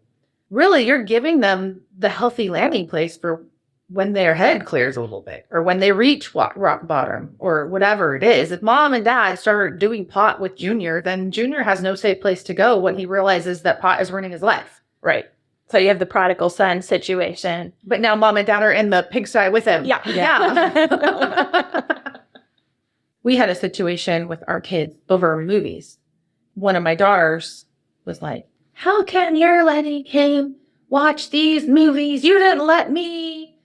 really you're giving them the healthy landing place for when their head clears a little bit or when they reach rock bottom or whatever it is. If mom and dad start doing pot with Junior, then Junior has no safe place to go when he realizes that pot is ruining his life. Right. So you have the prodigal son situation. But now mom and dad are in the pigsty with him. Yeah. We had a situation with our kids over movies. One of my daughters was like, how can you're letting him watch these movies? You didn't let me.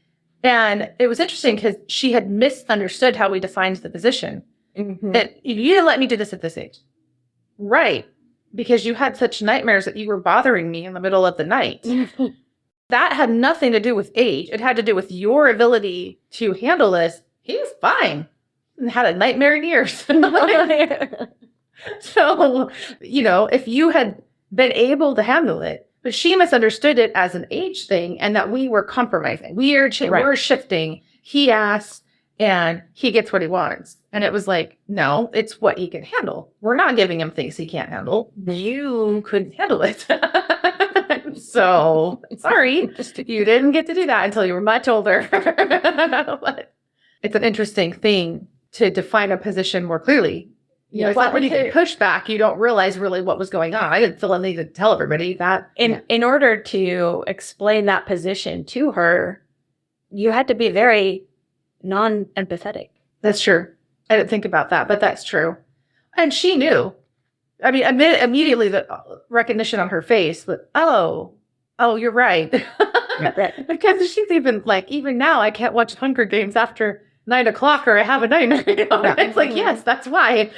And it was interesting because she had misunderstood how we defined the position. That you didn't let me do this at this age. Right. Because you had such nightmares that you were bothering me in the middle of the night. That had nothing to do with age. It had to do with your ability to handle this. He was fine. And had a nightmare in years. So, if you had been able to handle it, but she misunderstood it as an age thing and that we were compromising. We're shifting. He asks and he gets what he wants. And it was like, no, it's what he can handle. We're not giving him things he can't handle. You couldn't handle it. So, sorry, you didn't get to do that until you were much older. But it's an interesting thing to define a position more clearly. It's not when you get pushed back, you don't realize really what was going on. I didn't feel the need to tell everybody that. In order to explain that position to her, you had to be very non-empathetic. That's true. I didn't think about that, but that's true. And she knew. I mean, immediately the recognition on her face, but, oh, you're right. Right. Because she's even like, even now, I can't watch Hunger Games after 9 o'clock or I have a nightmare. It's like, yes, that's why.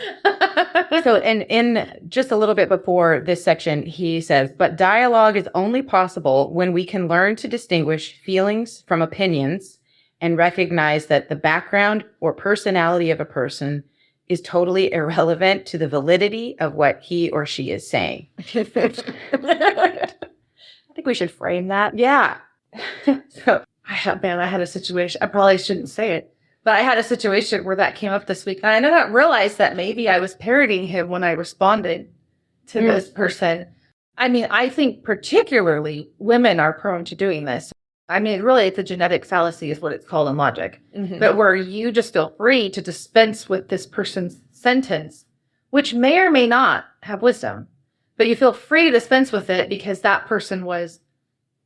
So in just a little bit before this section, he says, but dialogue is only possible when we can learn to distinguish feelings from opinions and recognize that the background or personality of a person is totally irrelevant to the validity of what he or she is saying. I think we should frame that. Yeah. So, I had a situation. I probably shouldn't say it. But I had a situation where that came up this week. And I did not realize that maybe I was parodying him when I responded to this person. I mean, I think particularly women are prone to doing this. I mean, really, it's a genetic fallacy is what it's called in logic. But where you just feel free to dispense with this person's sentence, which may or may not have wisdom. But you feel free to dispense with it because that person was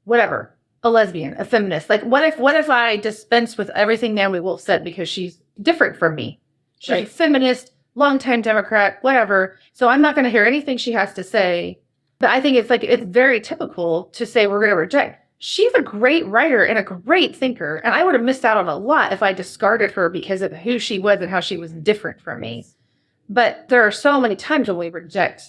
whatever. A lesbian, a feminist. Like, what if I dispense with everything Naomi Wolf said because she's different from me? She's a feminist, longtime Democrat, whatever. So I'm not going to hear anything she has to say. But I think it's very typical to say we're going to reject. She's a great writer and a great thinker. And I would have missed out on a lot if I discarded her because of who she was and how she was different from me. But there are so many times when we reject,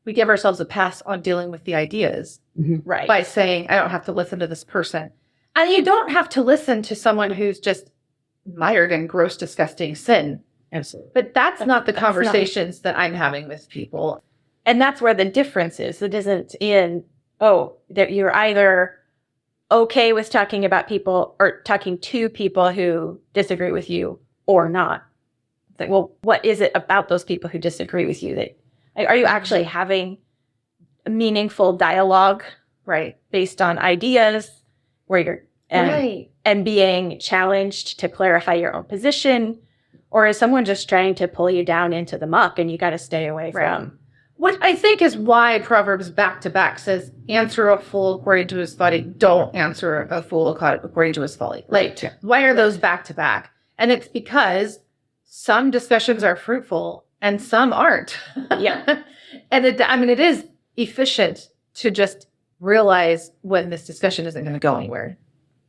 we give ourselves a pass on dealing with the ideas. Right. By saying, I don't have to listen to this person. And you don't have to listen to someone who's just mired in gross, disgusting sin. Absolutely. But that's not the conversations that I'm having with people. And that's where the difference is. It isn't in, that you're either okay with talking about people or talking to people who disagree with you or not. It's like, well, what is it about those people who disagree with you? Are you actually having a meaningful dialogue Right. based on ideas where you're and being challenged to clarify your own position, or is someone just trying to pull you down into the muck and you got to stay away from? What I think is why Proverbs back to back says, answer a fool according to his folly, don't answer a fool according to his folly. Like, why are those back to back? And it's because some discussions are fruitful and some aren't. Yeah. And it is efficient to just realize when this discussion isn't going to go anywhere.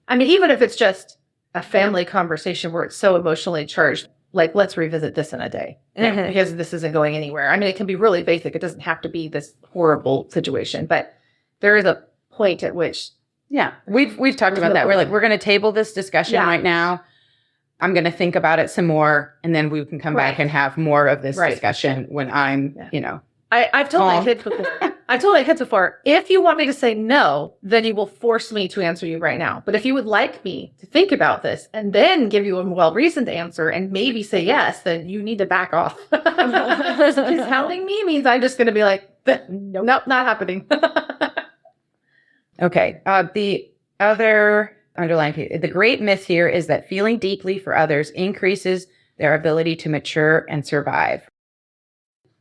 I mean, even if it's just a family conversation where it's so emotionally charged, like, let's revisit this in a day because this isn't going anywhere. I mean, it can be really basic. It doesn't have to be this horrible situation, but there is a point at which. Yeah. We've talked about that. We're like, we're going to table this discussion right now. I'm going to think about it some more. And then we can come back and have more of this discussion when I'm, I've told my kids before. I've told my kids before, if you want me to say no, then you will force me to answer you right now. But if you would like me to think about this and then give you a well-reasoned answer and maybe say yes, then you need to back off. Because hounding me means I'm just going to be like, nope, not happening. Okay. The other underlying piece, the great myth here is that feeling deeply for others increases their ability to mature and survive.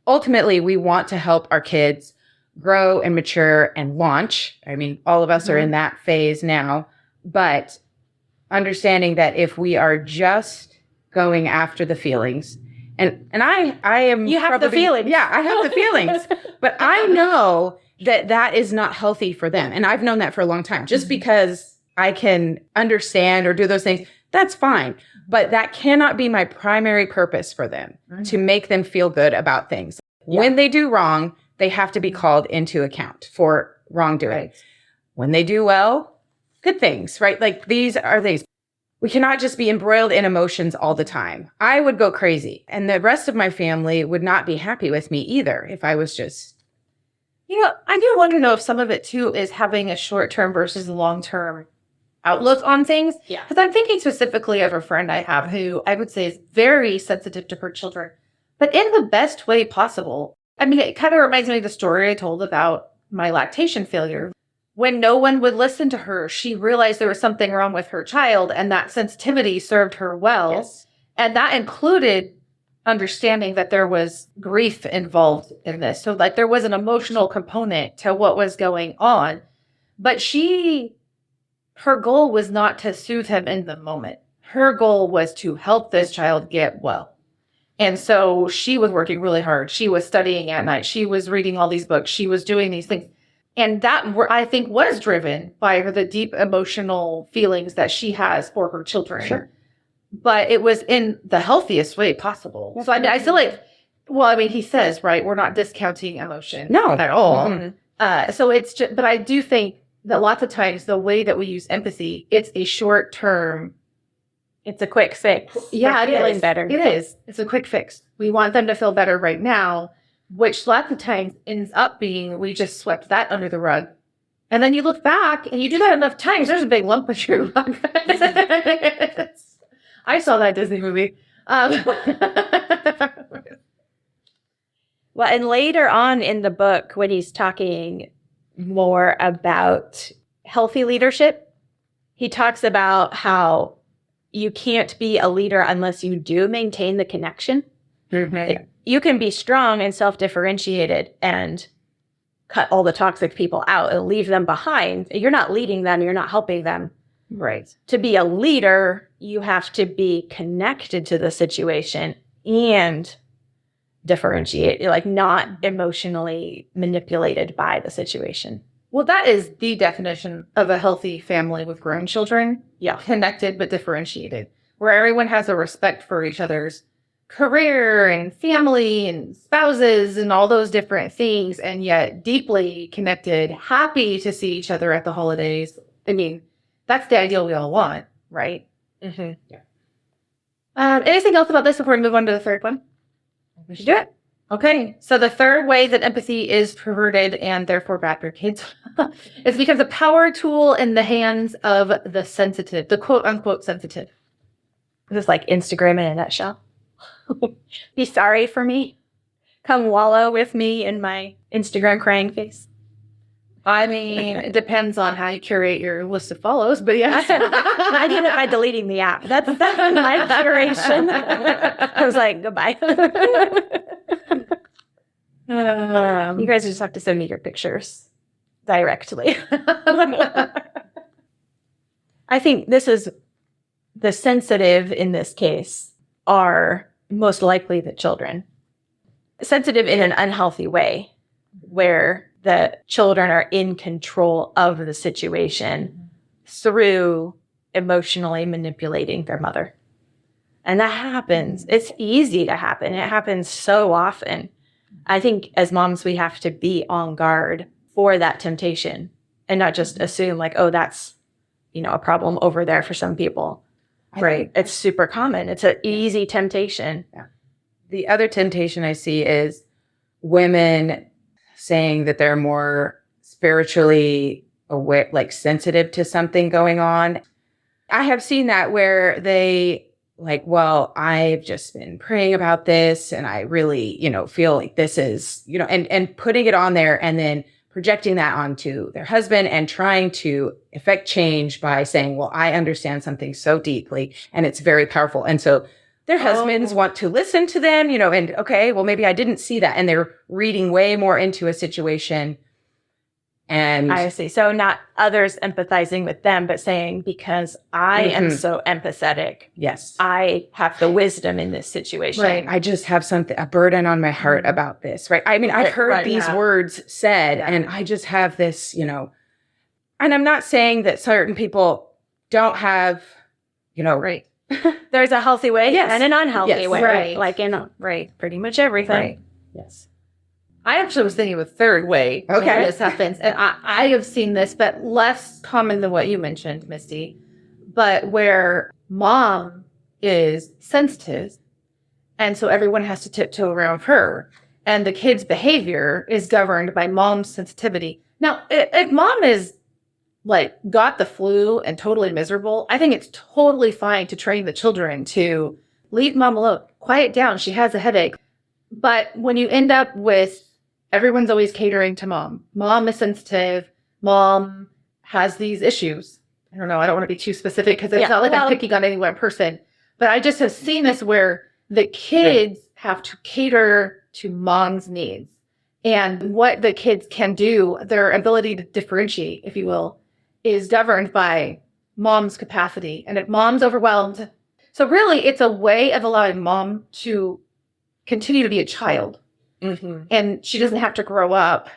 Ultimately, we want to help our kids grow and mature and launch. I mean, all of us are in that phase now, but understanding that if we are just going after the feelings, and I am you have the feelings. Yeah, I have the feelings, but I know that is not healthy for them. And I've known that for a long time. Just because I can understand or do those things, that's fine. But that cannot be my primary purpose for them, to make them feel good about things. Yeah. When they do wrong, they have to be called into account for wrongdoing. Right. When they do well, good things, right? Like, these are things. We cannot just be embroiled in emotions all the time. I would go crazy, and the rest of my family would not be happy with me either if I was just... I do want to know if some of it, too, is having a short-term versus long-term outlook on things. Yeah. Because I'm thinking specifically of a friend I have who I would say is very sensitive to her children, but in the best way possible. I mean, it kind of reminds me of the story I told about my lactation failure. When no one would listen to her, she realized there was something wrong with her child, and that sensitivity served her well. Yes. And that included understanding that there was grief involved in this. So, like, there was an emotional component to what was going on. But her goal was not to soothe him in the moment. Her goal was to help this child get well. And so she was working really hard. She was studying at night. She was reading all these books. She was doing these things. And that, I think, was driven by the deep emotional feelings that she has for her children. Sure. But it was in the healthiest way possible. So I feel like, he says, right, we're not discounting emotion at all. Mm-hmm. So it's just, but I do think that lots of times the way that we use empathy, it's a short-term. It's a quick fix. Yeah, feeling better. It is. It's a quick fix. We want them to feel better right now, which lots of times ends up being we just swept that under the rug. And then you look back and you do that enough times, there's a big lump with your rug. I saw that Disney movie. Well, and later on in the book, when he's talking more about healthy leadership, he talks about how you can't be a leader unless you do maintain the connection. Mm-hmm. You can be strong and self-differentiated and cut all the toxic people out and leave them behind. You're not leading them. You're not helping them. Right. To be a leader, you have to be connected to the situation and differentiate, like not emotionally manipulated by the situation. Well, that is the definition of a healthy family with grown children. Yeah. Connected but differentiated, where everyone has a respect for each other's career and family and spouses and all those different things, and yet deeply connected, happy to see each other at the holidays. I mean, that's the ideal we all want, right? Mm-hmm. Yeah. Anything else about this before we move on to the third one? We should do it. Okay, so the third way that empathy is perverted and therefore bad for kids is becomes a power tool in the hands of the sensitive, the quote-unquote sensitive. Is this like Instagram in a nutshell? Be sorry for me. Come wallow with me in my Instagram crying face. I mean, it depends on how you curate your list of follows, but yes. I did it by deleting the app. That's my curation. I was like, goodbye. You guys just have to send me your pictures directly. I think this is the sensitive in this case are most likely the children. Sensitive in an unhealthy way, where the children are in control of the situation through emotionally manipulating their mother. And that happens. It's easy to happen. It happens so often. I think as moms, we have to be on guard for that temptation and not just assume like, oh, that's, a problem over there for some people. Right. It's super common. It's an easy temptation. Yeah. The other temptation I see is women saying that they're more spiritually aware, like sensitive to something going on. I have seen that where they like, well, I've just been praying about this and I really, feel like this is, and putting it on there and then projecting that onto their husband and trying to effect change by saying, well, I understand something so deeply and it's very powerful. And so their husbands want to listen to them, and okay, well, maybe I didn't see that. And they're reading way more into a situation. And I see. So not others empathizing with them, but saying, because I am so empathetic. Yes. I have the wisdom in this situation. Right. I just have a burden on my heart about this. Right. I mean, I've heard these words said and I just have this, and I'm not saying that certain people don't have, right. There's a healthy way and an unhealthy way. Right. Like pretty much everything. Right. Yes. I actually was thinking of a third way when this happens. And I have seen this, but less common than what you mentioned, Misty. But where mom is sensitive, and so everyone has to tiptoe around her. And the kid's behavior is governed by mom's sensitivity. Now, if mom is like got the flu and totally miserable, I think it's totally fine to train the children to leave mom alone, quiet down. She has a headache. But when you end up with everyone's always catering to mom. Mom is sensitive. Mom has these issues. I don't know. I don't want to be too specific because it's not like I'm picking on any one person. But I just have seen this where the kids have to cater to mom's needs. And what the kids can do, their ability to differentiate, if you will, is governed by mom's capacity. And if mom's overwhelmed, so really it's a way of allowing mom to continue to be a child. Mm-hmm. And she doesn't have to grow up.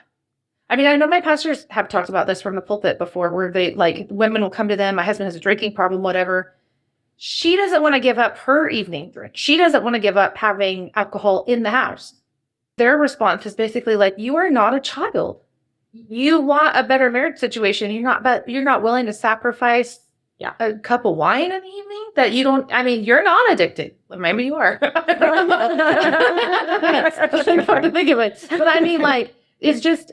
I mean, I know my pastors have talked about this from the pulpit before, where they like women will come to them. My husband has a drinking problem, whatever. She doesn't want to give up her evening drink. She doesn't want to give up having alcohol in the house. Their response is basically like, you are not a child. You want a better marriage situation. You're not willing to sacrifice a cup of wine in the evening that you don't, I mean, you're not addicted. Well, maybe you are. It's hard to think of it. But I mean, like, it's just,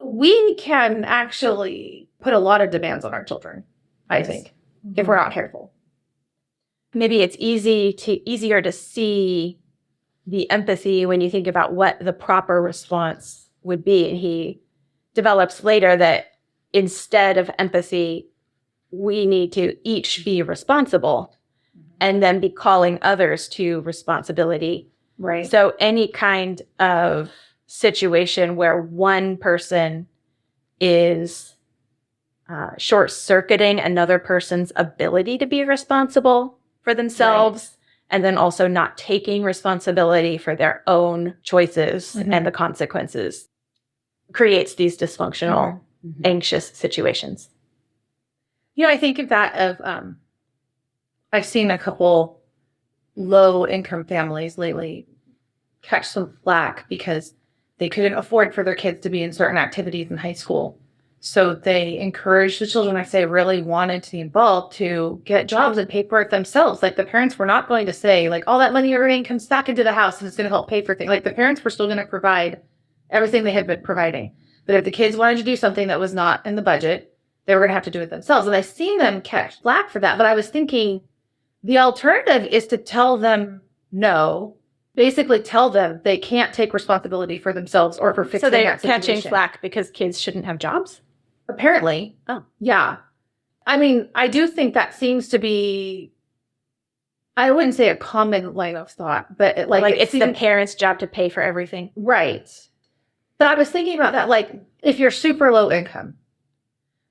we can actually put a lot of demands on our children, I think, if we're not careful. Maybe it's easier to see the empathy when you think about what the proper response would be. And he develops later that instead of empathy, we need to each be responsible and then be calling others to responsibility. Right. So any kind of situation where one person is short-circuiting another person's ability to be responsible for themselves, and then also not taking responsibility for their own choices and the consequences, creates these dysfunctional, anxious situations. I think of that I've seen a couple low-income families lately catch some flack because they couldn't afford for their kids to be in certain activities in high school. So they encouraged the children, I say, really wanted to be involved, to get jobs and pay for it themselves. Like the parents were not going to say, like, all that money you're earning comes back into the house and it's going to help pay for things. Like the parents were still going to provide everything they had been providing. But if the kids wanted to do something that was not in the budget, they were going to have to do it themselves. And I've seen them catch flack for that. But I was thinking the alternative is to tell them no, basically tell them they can't take responsibility for themselves or for fixing So they're that situation. catching flack because kids shouldn't have jobs? Apparently. Oh. Yeah. I mean, I do think that seems to be, I wouldn't say a common line of thought, but It's the parents' job to pay for everything. Right. But I was thinking about that, like, if you're super low income,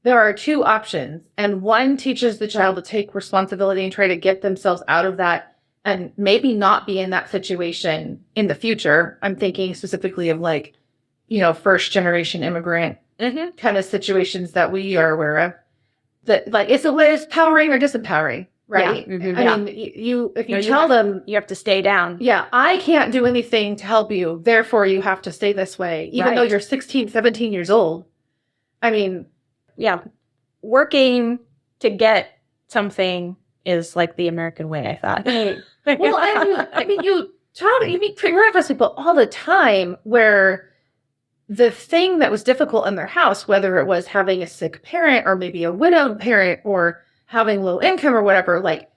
there are two options, and one teaches the child to take responsibility and try to get themselves out of that and maybe not be in that situation in the future. I'm thinking specifically of like, first generation immigrant kind of situations that we are aware of. That like, it's empowering or disempowering, right? Yeah. I mean, if you tell them, you have to stay down. yeah, I can't do anything to help you, therefore you have to stay this way, even though you're 16, 17 years old. I mean, Yeah. Working to get something is like the American way, I thought. well, I mean, you meet progressive people all the time where the thing that was difficult in their house, whether it was having a sick parent or maybe a widowed parent or having low income or whatever, like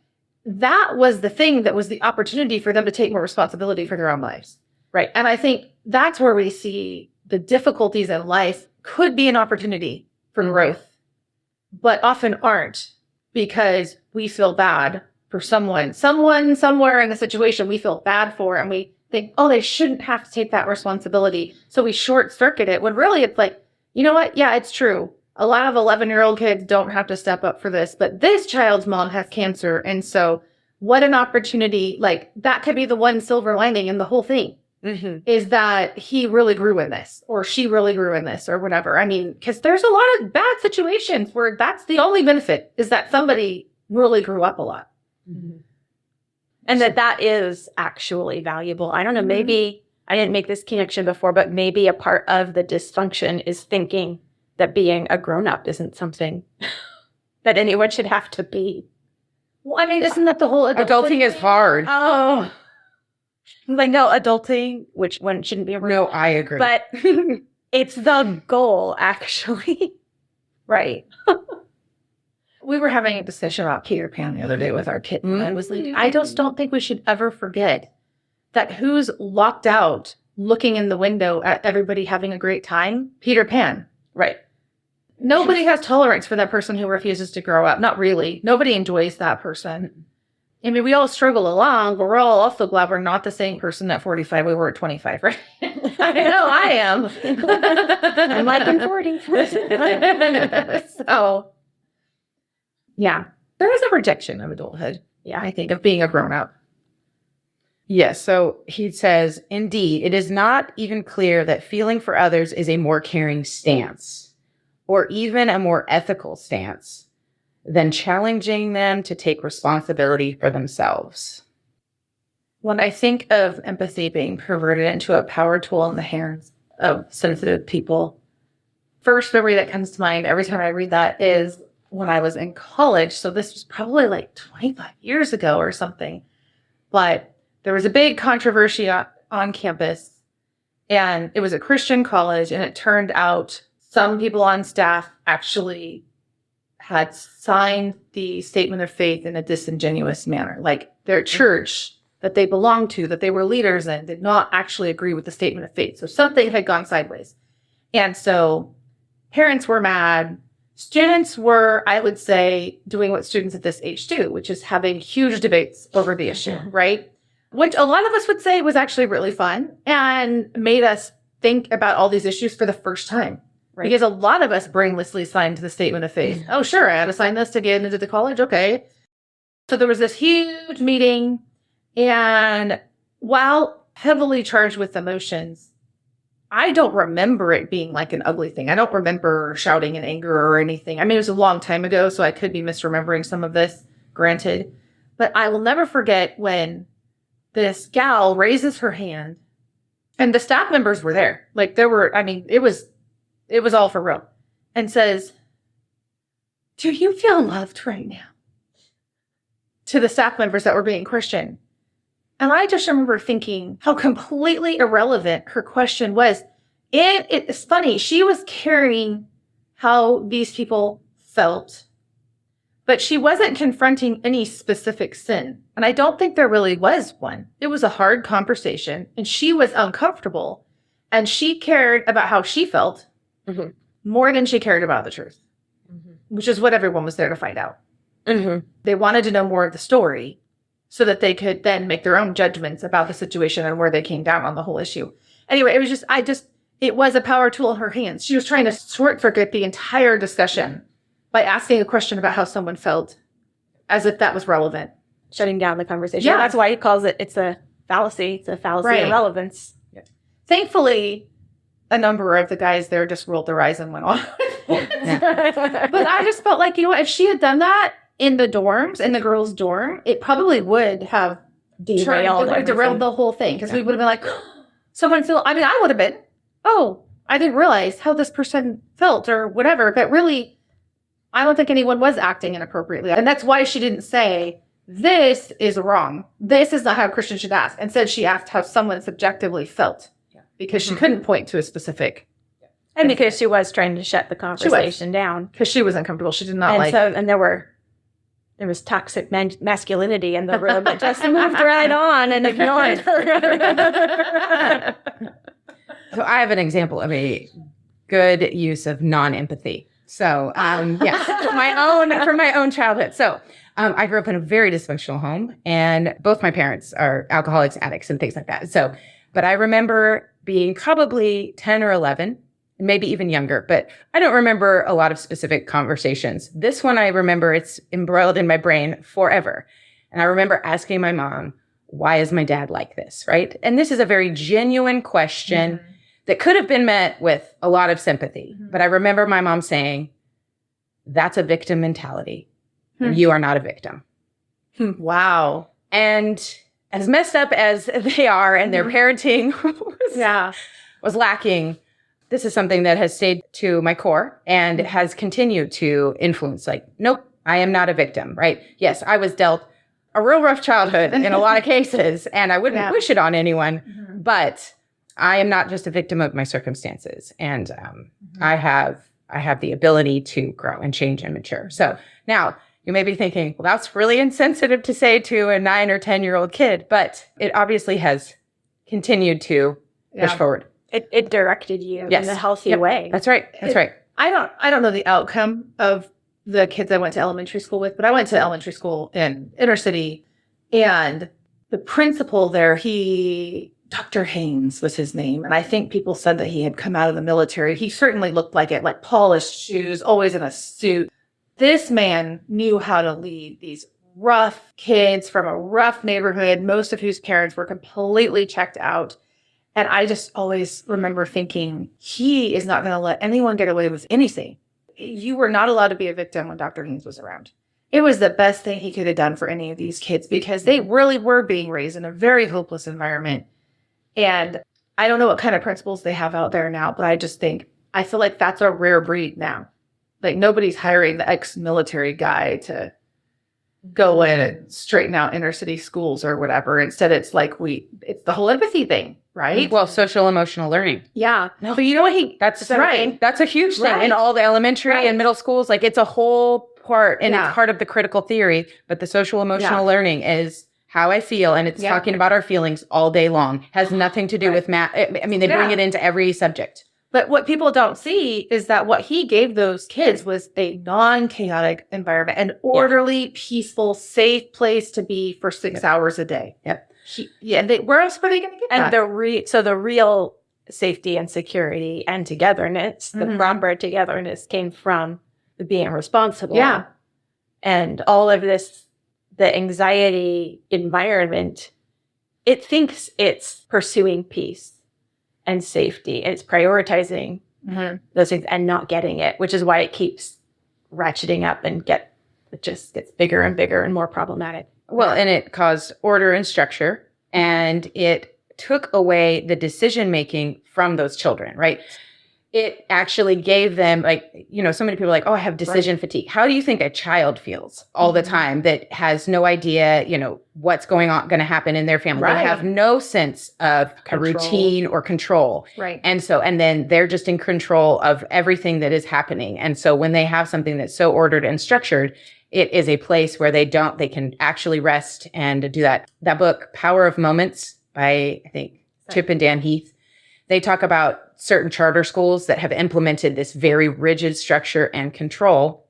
that was the thing that was the opportunity for them to take more responsibility for their own lives. Right. And I think that's where we see the difficulties in life could be an opportunity for growth, but often aren't because we feel bad for someone somewhere in the situation we feel bad for, and we think, oh, they shouldn't have to take that responsibility. So we short circuit it when really it's like, you know what? Yeah, it's true. A lot of 11-year-old kids don't have to step up for this, but this child's mom has cancer. And so what an opportunity, like that could be the one silver lining in the whole thing. Is that he really grew in this or she really grew in this or whatever. I mean, because there's a lot of bad situations where that's the only benefit is that somebody really grew up a lot. And that is actually valuable. I don't know, maybe I didn't make this connection before, but maybe a part of the dysfunction is thinking that being a grown-up isn't something that anyone should have to be. Well, I mean, isn't that the whole Adulting is hard. Oh. Like, no, adulting, which one shouldn't be a No, I agree. But it's the goal, actually. Right. We were having a discussion about Peter Pan the other day with our kitten. And I was like, I just don't think we should ever forget that who's locked out looking in the window at everybody having a great time? Peter Pan. Right. Nobody has tolerance for that person who refuses to grow up. Not really. Nobody enjoys that person. I mean, we all struggle along, but we're all also glad we're not the same person at 45 we were at 25, right? I know I am. I'm like in 40. So, yeah, there is a rejection of adulthood. Yeah, I think of being a grown-up. Yes. So he says, indeed, it is not even clear that feeling for others is a more caring stance or even a more ethical stance than challenging them to take responsibility for themselves. When I think of empathy being perverted into a power tool in the hands of sensitive people, first memory that comes to mind every time I read that is when I was in college. So this was probably like 25 years ago or something. But there was a big controversy on campus, and it was a Christian college, and it turned out some people on staff actually had signed the statement of faith in a disingenuous manner. Like their church that they belonged to, that they were leaders in, did not actually agree with the statement of faith. So something had gone sideways. And so parents were mad. Students were, I would say, doing what students at this age do, which is having huge debates over the issue, right? Which a lot of us would say was actually really fun and made us think about all these issues for the first time. Right. Because a lot of us brainlessly signed the statement of faith. Oh, sure, I had to sign this to get into the college. Okay. So there was this huge meeting, and while heavily charged with emotions, I don't remember it being like an ugly thing. I don't remember shouting in anger or anything. I mean, it was a long time ago, so I could be misremembering some of this, granted. But I will never forget when this gal raises her hand, and the staff members were there. Like there were, I mean, it was all for real, and says, "Do you feel loved right now?" To the staff members that were being Christian. And I just remember thinking how completely irrelevant her question was. And it's funny, she was carrying how these people felt, But she wasn't confronting any specific sin. And I don't think there really was one. It was a hard conversation, and she was uncomfortable. And she cared about how she felt more than she cared about the truth, which is what everyone was there to find out. They wanted to know more of the story so that they could then make their own judgments about the situation and where they came down on the whole issue. Anyway, it was it was a power tool in her hands. She was trying to short circuit the entire discussion by asking a question about how someone felt as if that was relevant. Shutting down the conversation. Yeah. That's why he calls it's a fallacy. It's a fallacy of relevance. Thankfully, a number of the guys there just rolled their eyes and went on. But I just felt like, if she had done that in the dorms, in the girls' dorm, it probably would have derailed the whole thing. Because we would have been like, I would have been, I didn't realize how this person felt or whatever. But really, I don't think anyone was acting inappropriately. And that's why she didn't say, this is wrong. This is not how Christians should ask. Instead, she asked how someone subjectively felt. Because she couldn't point to a specific. And because she was trying to shut the conversation down. Because she was uncomfortable. She did not and there was toxic masculinity in the room that just moved right on and ignored her. So I have an example of a good use of non-empathy. So, from my own childhood. So I grew up in a very dysfunctional home, and both my parents are alcoholics, addicts, and things like that. So, but I remember being probably 10 or 11, maybe even younger, but I don't remember a lot of specific conversations. This one I remember, it's embroiled in my brain forever. And I remember asking my mom, why is my dad like this, right? And this is a very genuine question that could have been met with a lot of sympathy. But I remember my mom saying, that's a victim mentality. You are not a victim. Wow. And as messed up as they are and their parenting was lacking, this is something that has stayed to my core and has continued to influence. Like, nope, I am not a victim, right? Yes, I was dealt a real rough childhood in a lot of cases, and I wouldn't wish it on anyone, but I am not just a victim of my circumstances. And I have the ability to grow and change and mature. So now, you may be thinking, well, that's really insensitive to say to a 9 or 10-year-old kid, but it obviously has continued to push forward. It directed you in a healthy way. That's right. That's right. I don't know the outcome of the kids I went to elementary school with, but I went to elementary school in inner city, and the principal there, Dr. Haynes was his name. And I think people said that he had come out of the military. He certainly looked like it, like polished shoes, always in a suit. This man knew how to lead these rough kids from a rough neighborhood, most of whose parents were completely checked out. And I just always remember thinking, he is not going to let anyone get away with anything. You were not allowed to be a victim when Dr. Haynes was around. It was the best thing he could have done for any of these kids because they really were being raised in a very hopeless environment. And I don't know what kind of principles they have out there now, but I feel like that's a rare breed now. Like nobody's hiring the ex-military guy to go in and straighten out inner city schools or whatever. Instead, it's the whole empathy thing, right? Well, social emotional learning. Yeah. No, but you know what that's right. That's a huge thing in all the elementary and middle schools. Like it's a whole part and it's part of the critical theory, but the social emotional learning is how I feel. And it's talking about our feelings all day long. Has nothing to do with math. I mean, they bring it into every subject. But what people don't see is that what he gave those kids was a non-chaotic environment, an orderly, peaceful, safe place to be for 6 hours a day. Yep. Where else were they going to get that? And the real safety and security and togetherness, the proper togetherness came from the being responsible. Yeah. And all of this, the anxiety environment, it thinks it's pursuing peace and safety. And it's prioritizing those things and not getting it, which is why it keeps ratcheting up and it just gets bigger and bigger and more problematic. Well, and it caused order and structure, and it took away the decision-making from those children, right? It actually gave them, so many people are like, oh, I have decision fatigue. How do you think a child feels all the time that has no idea, what's going to happen in their family? They have no sense of a routine or control. Right. And then they're just in control of everything that is happening. And so when they have something that's so ordered and structured, it is a place where they can actually rest and do that. That book, Power of Moments by, I think, Chip and Dan Heath, they talk about certain charter schools that have implemented this very rigid structure and control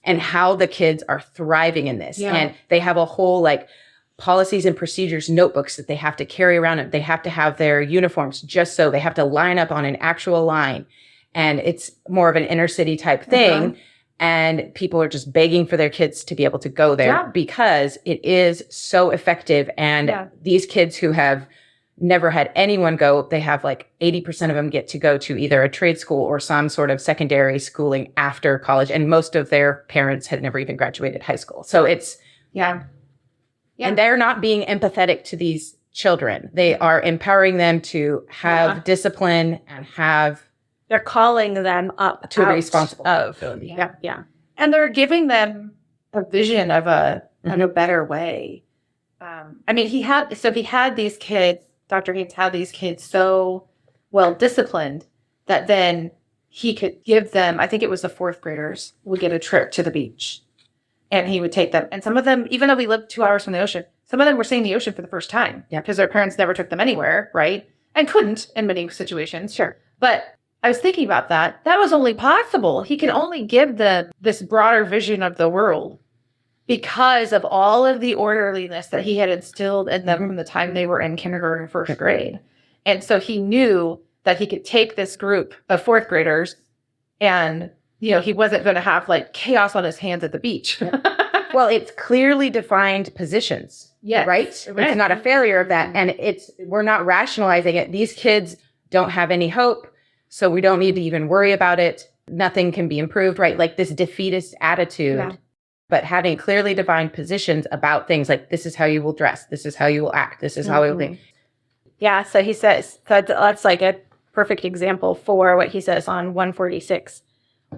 and how the kids are thriving in this. And they have a whole like policies and procedures notebooks that they have to carry around, and they have to have their uniforms just so they have to line up on an actual line. And it's more of an inner city type thing. And people are just begging for their kids to be able to go there because it is so effective. And these kids who have never had anyone go, they have like 80% of them get to go to either a trade school or some sort of secondary schooling after college. And most of their parents had never even graduated high school. So it's, and they're not being empathetic to these children. They are empowering them to have discipline and they're calling them up to a responsible. And they're giving them a vision of a better way. I mean, he had these kids, Dr. Haynes had these kids so well disciplined that then he could give them, I think it was the fourth graders, would get a trip to the beach. And he would take them. And some of them, even though we lived 2 hours from the ocean, some of them were seeing the ocean for the first time. Because their parents never took them anywhere, right? And couldn't in many situations. Sure. But I was thinking about that. That was only possible. He could only give them this broader vision of the world because of all of the orderliness that he had instilled in them from the time they were in kindergarten and first grade. And so he knew that he could take this group of fourth graders and, he wasn't going to have like chaos on his hands at the beach. Well, it's clearly defined positions. Right? It's not a failure of that. And we're not rationalizing it. These kids don't have any hope. So we don't need to even worry about it. Nothing can be improved, right? Like this defeatist attitude, but having clearly defined positions about things like this is how you will dress. This is how you will act. This is how you will think. Yeah. So he says, that's like a perfect example for what he says on 146.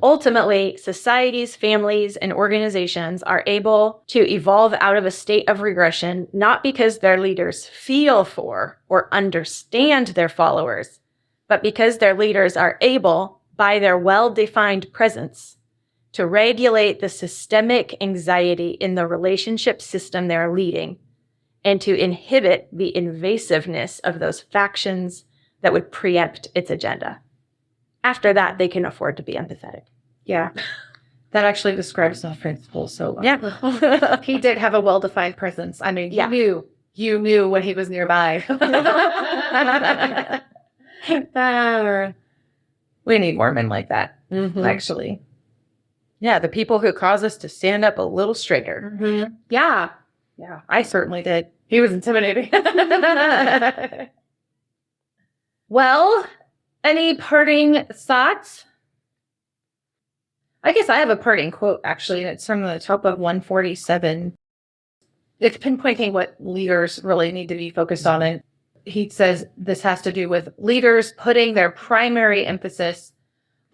Ultimately, societies, families, and organizations are able to evolve out of a state of regression, not because their leaders feel for or understand their followers, but because their leaders are able, by their well-defined presence, to regulate the systemic anxiety in the relationship system they're leading and to inhibit the invasiveness of those factions that would preempt its agenda. After that, they can afford to be empathetic. Yeah. That actually describes the principle so well. Yeah. He did have a well-defined presence. I mean, you knew when he was nearby. We need more men like that, actually. Yeah, the people who cause us to stand up a little straighter. Yeah, I certainly did. He was intimidating. Well, any parting thoughts? I guess I have a parting quote, actually. It's from the top of 147. It's pinpointing what leaders really need to be focused on. It. He says this has to do with leaders putting their primary emphasis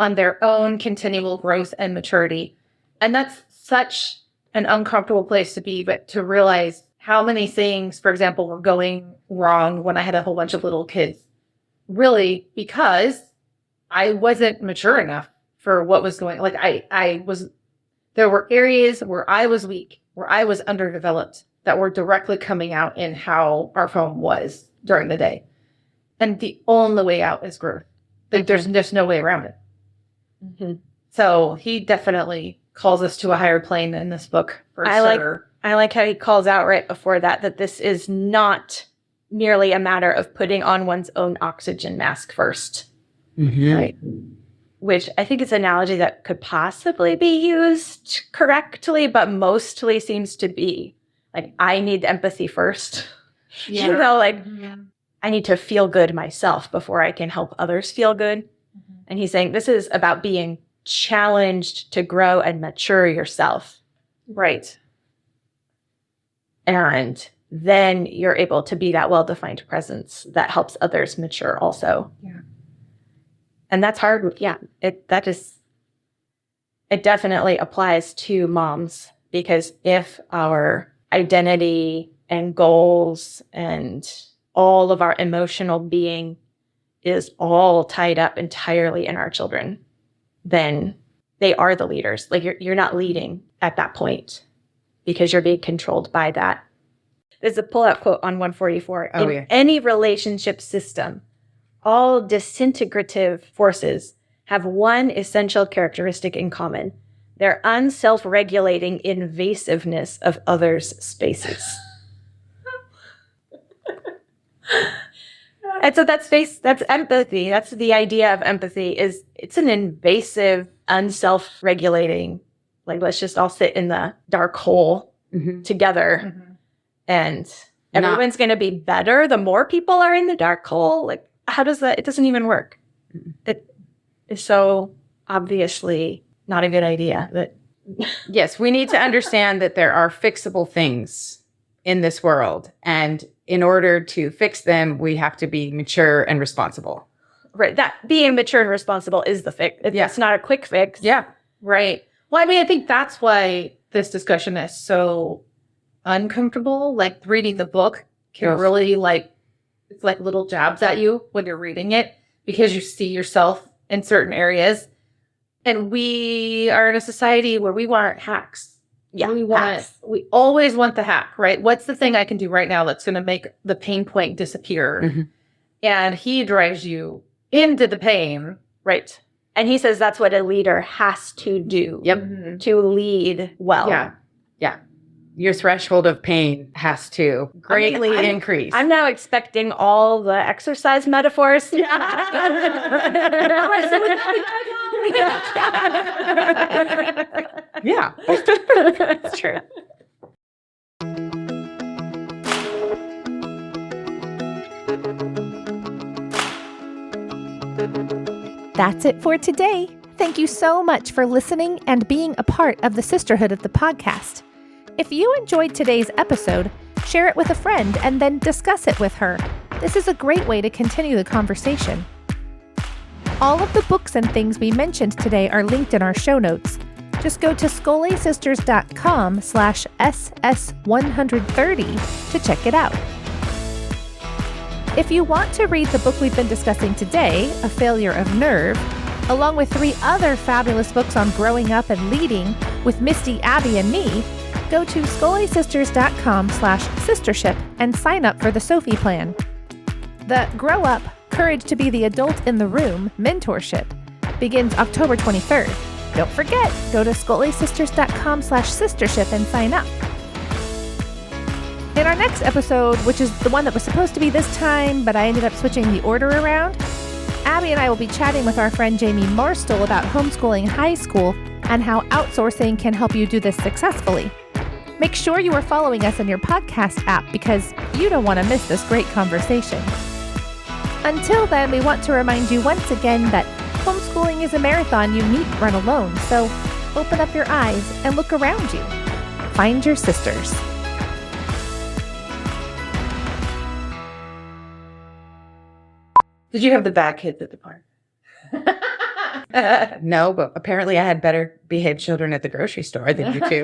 on their own continual growth and maturity. And that's such an uncomfortable place to be, but to realize how many things, for example, were going wrong when I had a whole bunch of little kids. Really, because I wasn't mature enough for what was going on. Like there were areas where I was weak, where I was underdeveloped, that were directly coming out in how our home was during the day. And the only way out is growth. Like, there's just no way around it. So he definitely calls us to a higher plane in this book, for sure. I like how he calls out right before that this is not merely a matter of putting on one's own oxygen mask first. Right? Which I think is an analogy that could possibly be used correctly, but mostly seems to be like, I need empathy first. I need to feel good myself before I can help others feel good. And he's saying this is about being challenged to grow and mature yourself. Right. And then you're able to be that well-defined presence that helps others mature also. Yeah. And that's hard. Yeah. It definitely applies to moms, because if our identity and goals and all of our emotional being is all tied up entirely in our children, then they are the leaders. Like, you're not leading at that point. because you're being controlled by that. There's a pull-out quote on 144. Oh, In yeah. any relationship system, all disintegrative forces have one essential characteristic in common: their unself-regulating invasiveness of others' spaces. And so that's empathy. That's the idea of empathy, is it's an invasive, unself-regulating, like, let's just all sit in the dark hole together and everyone's going to be better the more people are in the dark hole. Like, how does that? It doesn't even work. It is so obviously not a good idea. That Yes, we need to understand that there are fixable things in this world. And in order to fix them, we have to be mature and responsible. right, that being mature and responsible is the fix. It's not a quick fix. Yeah. Right. Well, I mean, I think that's why this discussion is so uncomfortable. Like, reading the book can Yes. really, it's like little jabs at you when you're reading it, because you see yourself in certain areas. And we are in a society where we want hacks. Yeah, We always want the hack, right? What's the thing I can do right now that's going to make the pain point disappear? Mhm. And he drives you into the pain. right. And he says that's what a leader has to do. Yep. To lead well. Yeah. Your threshold of pain has to greatly I'm- increase. I'm now expecting all the exercise metaphors. Yeah. That's true. That's it for today. Thank you so much for listening and being a part of the Sisterhood of the podcast. If you enjoyed today's episode, share it with a friend and then discuss it with her. This is a great way to continue the conversation. All of the books and things we mentioned today are linked in our show notes. Just go to scolesisters.com/SS130 to check it out. If you want to read the book we've been discussing today, A Failure of Nerve, along with 3 other fabulous books on growing up and leading with Misty, Abby, and me, go to scolesisters.com/sistership and sign up for the Sophie Plan. The Grow Up, Courage to be the Adult in the Room mentorship begins October 23rd. Don't forget, go to scolesisters.com/sistership and sign up. In our next episode, which is the one that was supposed to be this time, but I ended up switching the order around, Abby and I will be chatting with our friend Jamie Marstall about homeschooling high school and how outsourcing can help you do this successfully. Make sure you are following us in your podcast app because you don't want to miss this great conversation. Until then, we want to remind you once again that homeschooling is a marathon you needn't run alone, so open up your eyes and look around you. Find your sisters. Did you have the bad kids at the park? No, but apparently I had better behaved children at the grocery store than you two.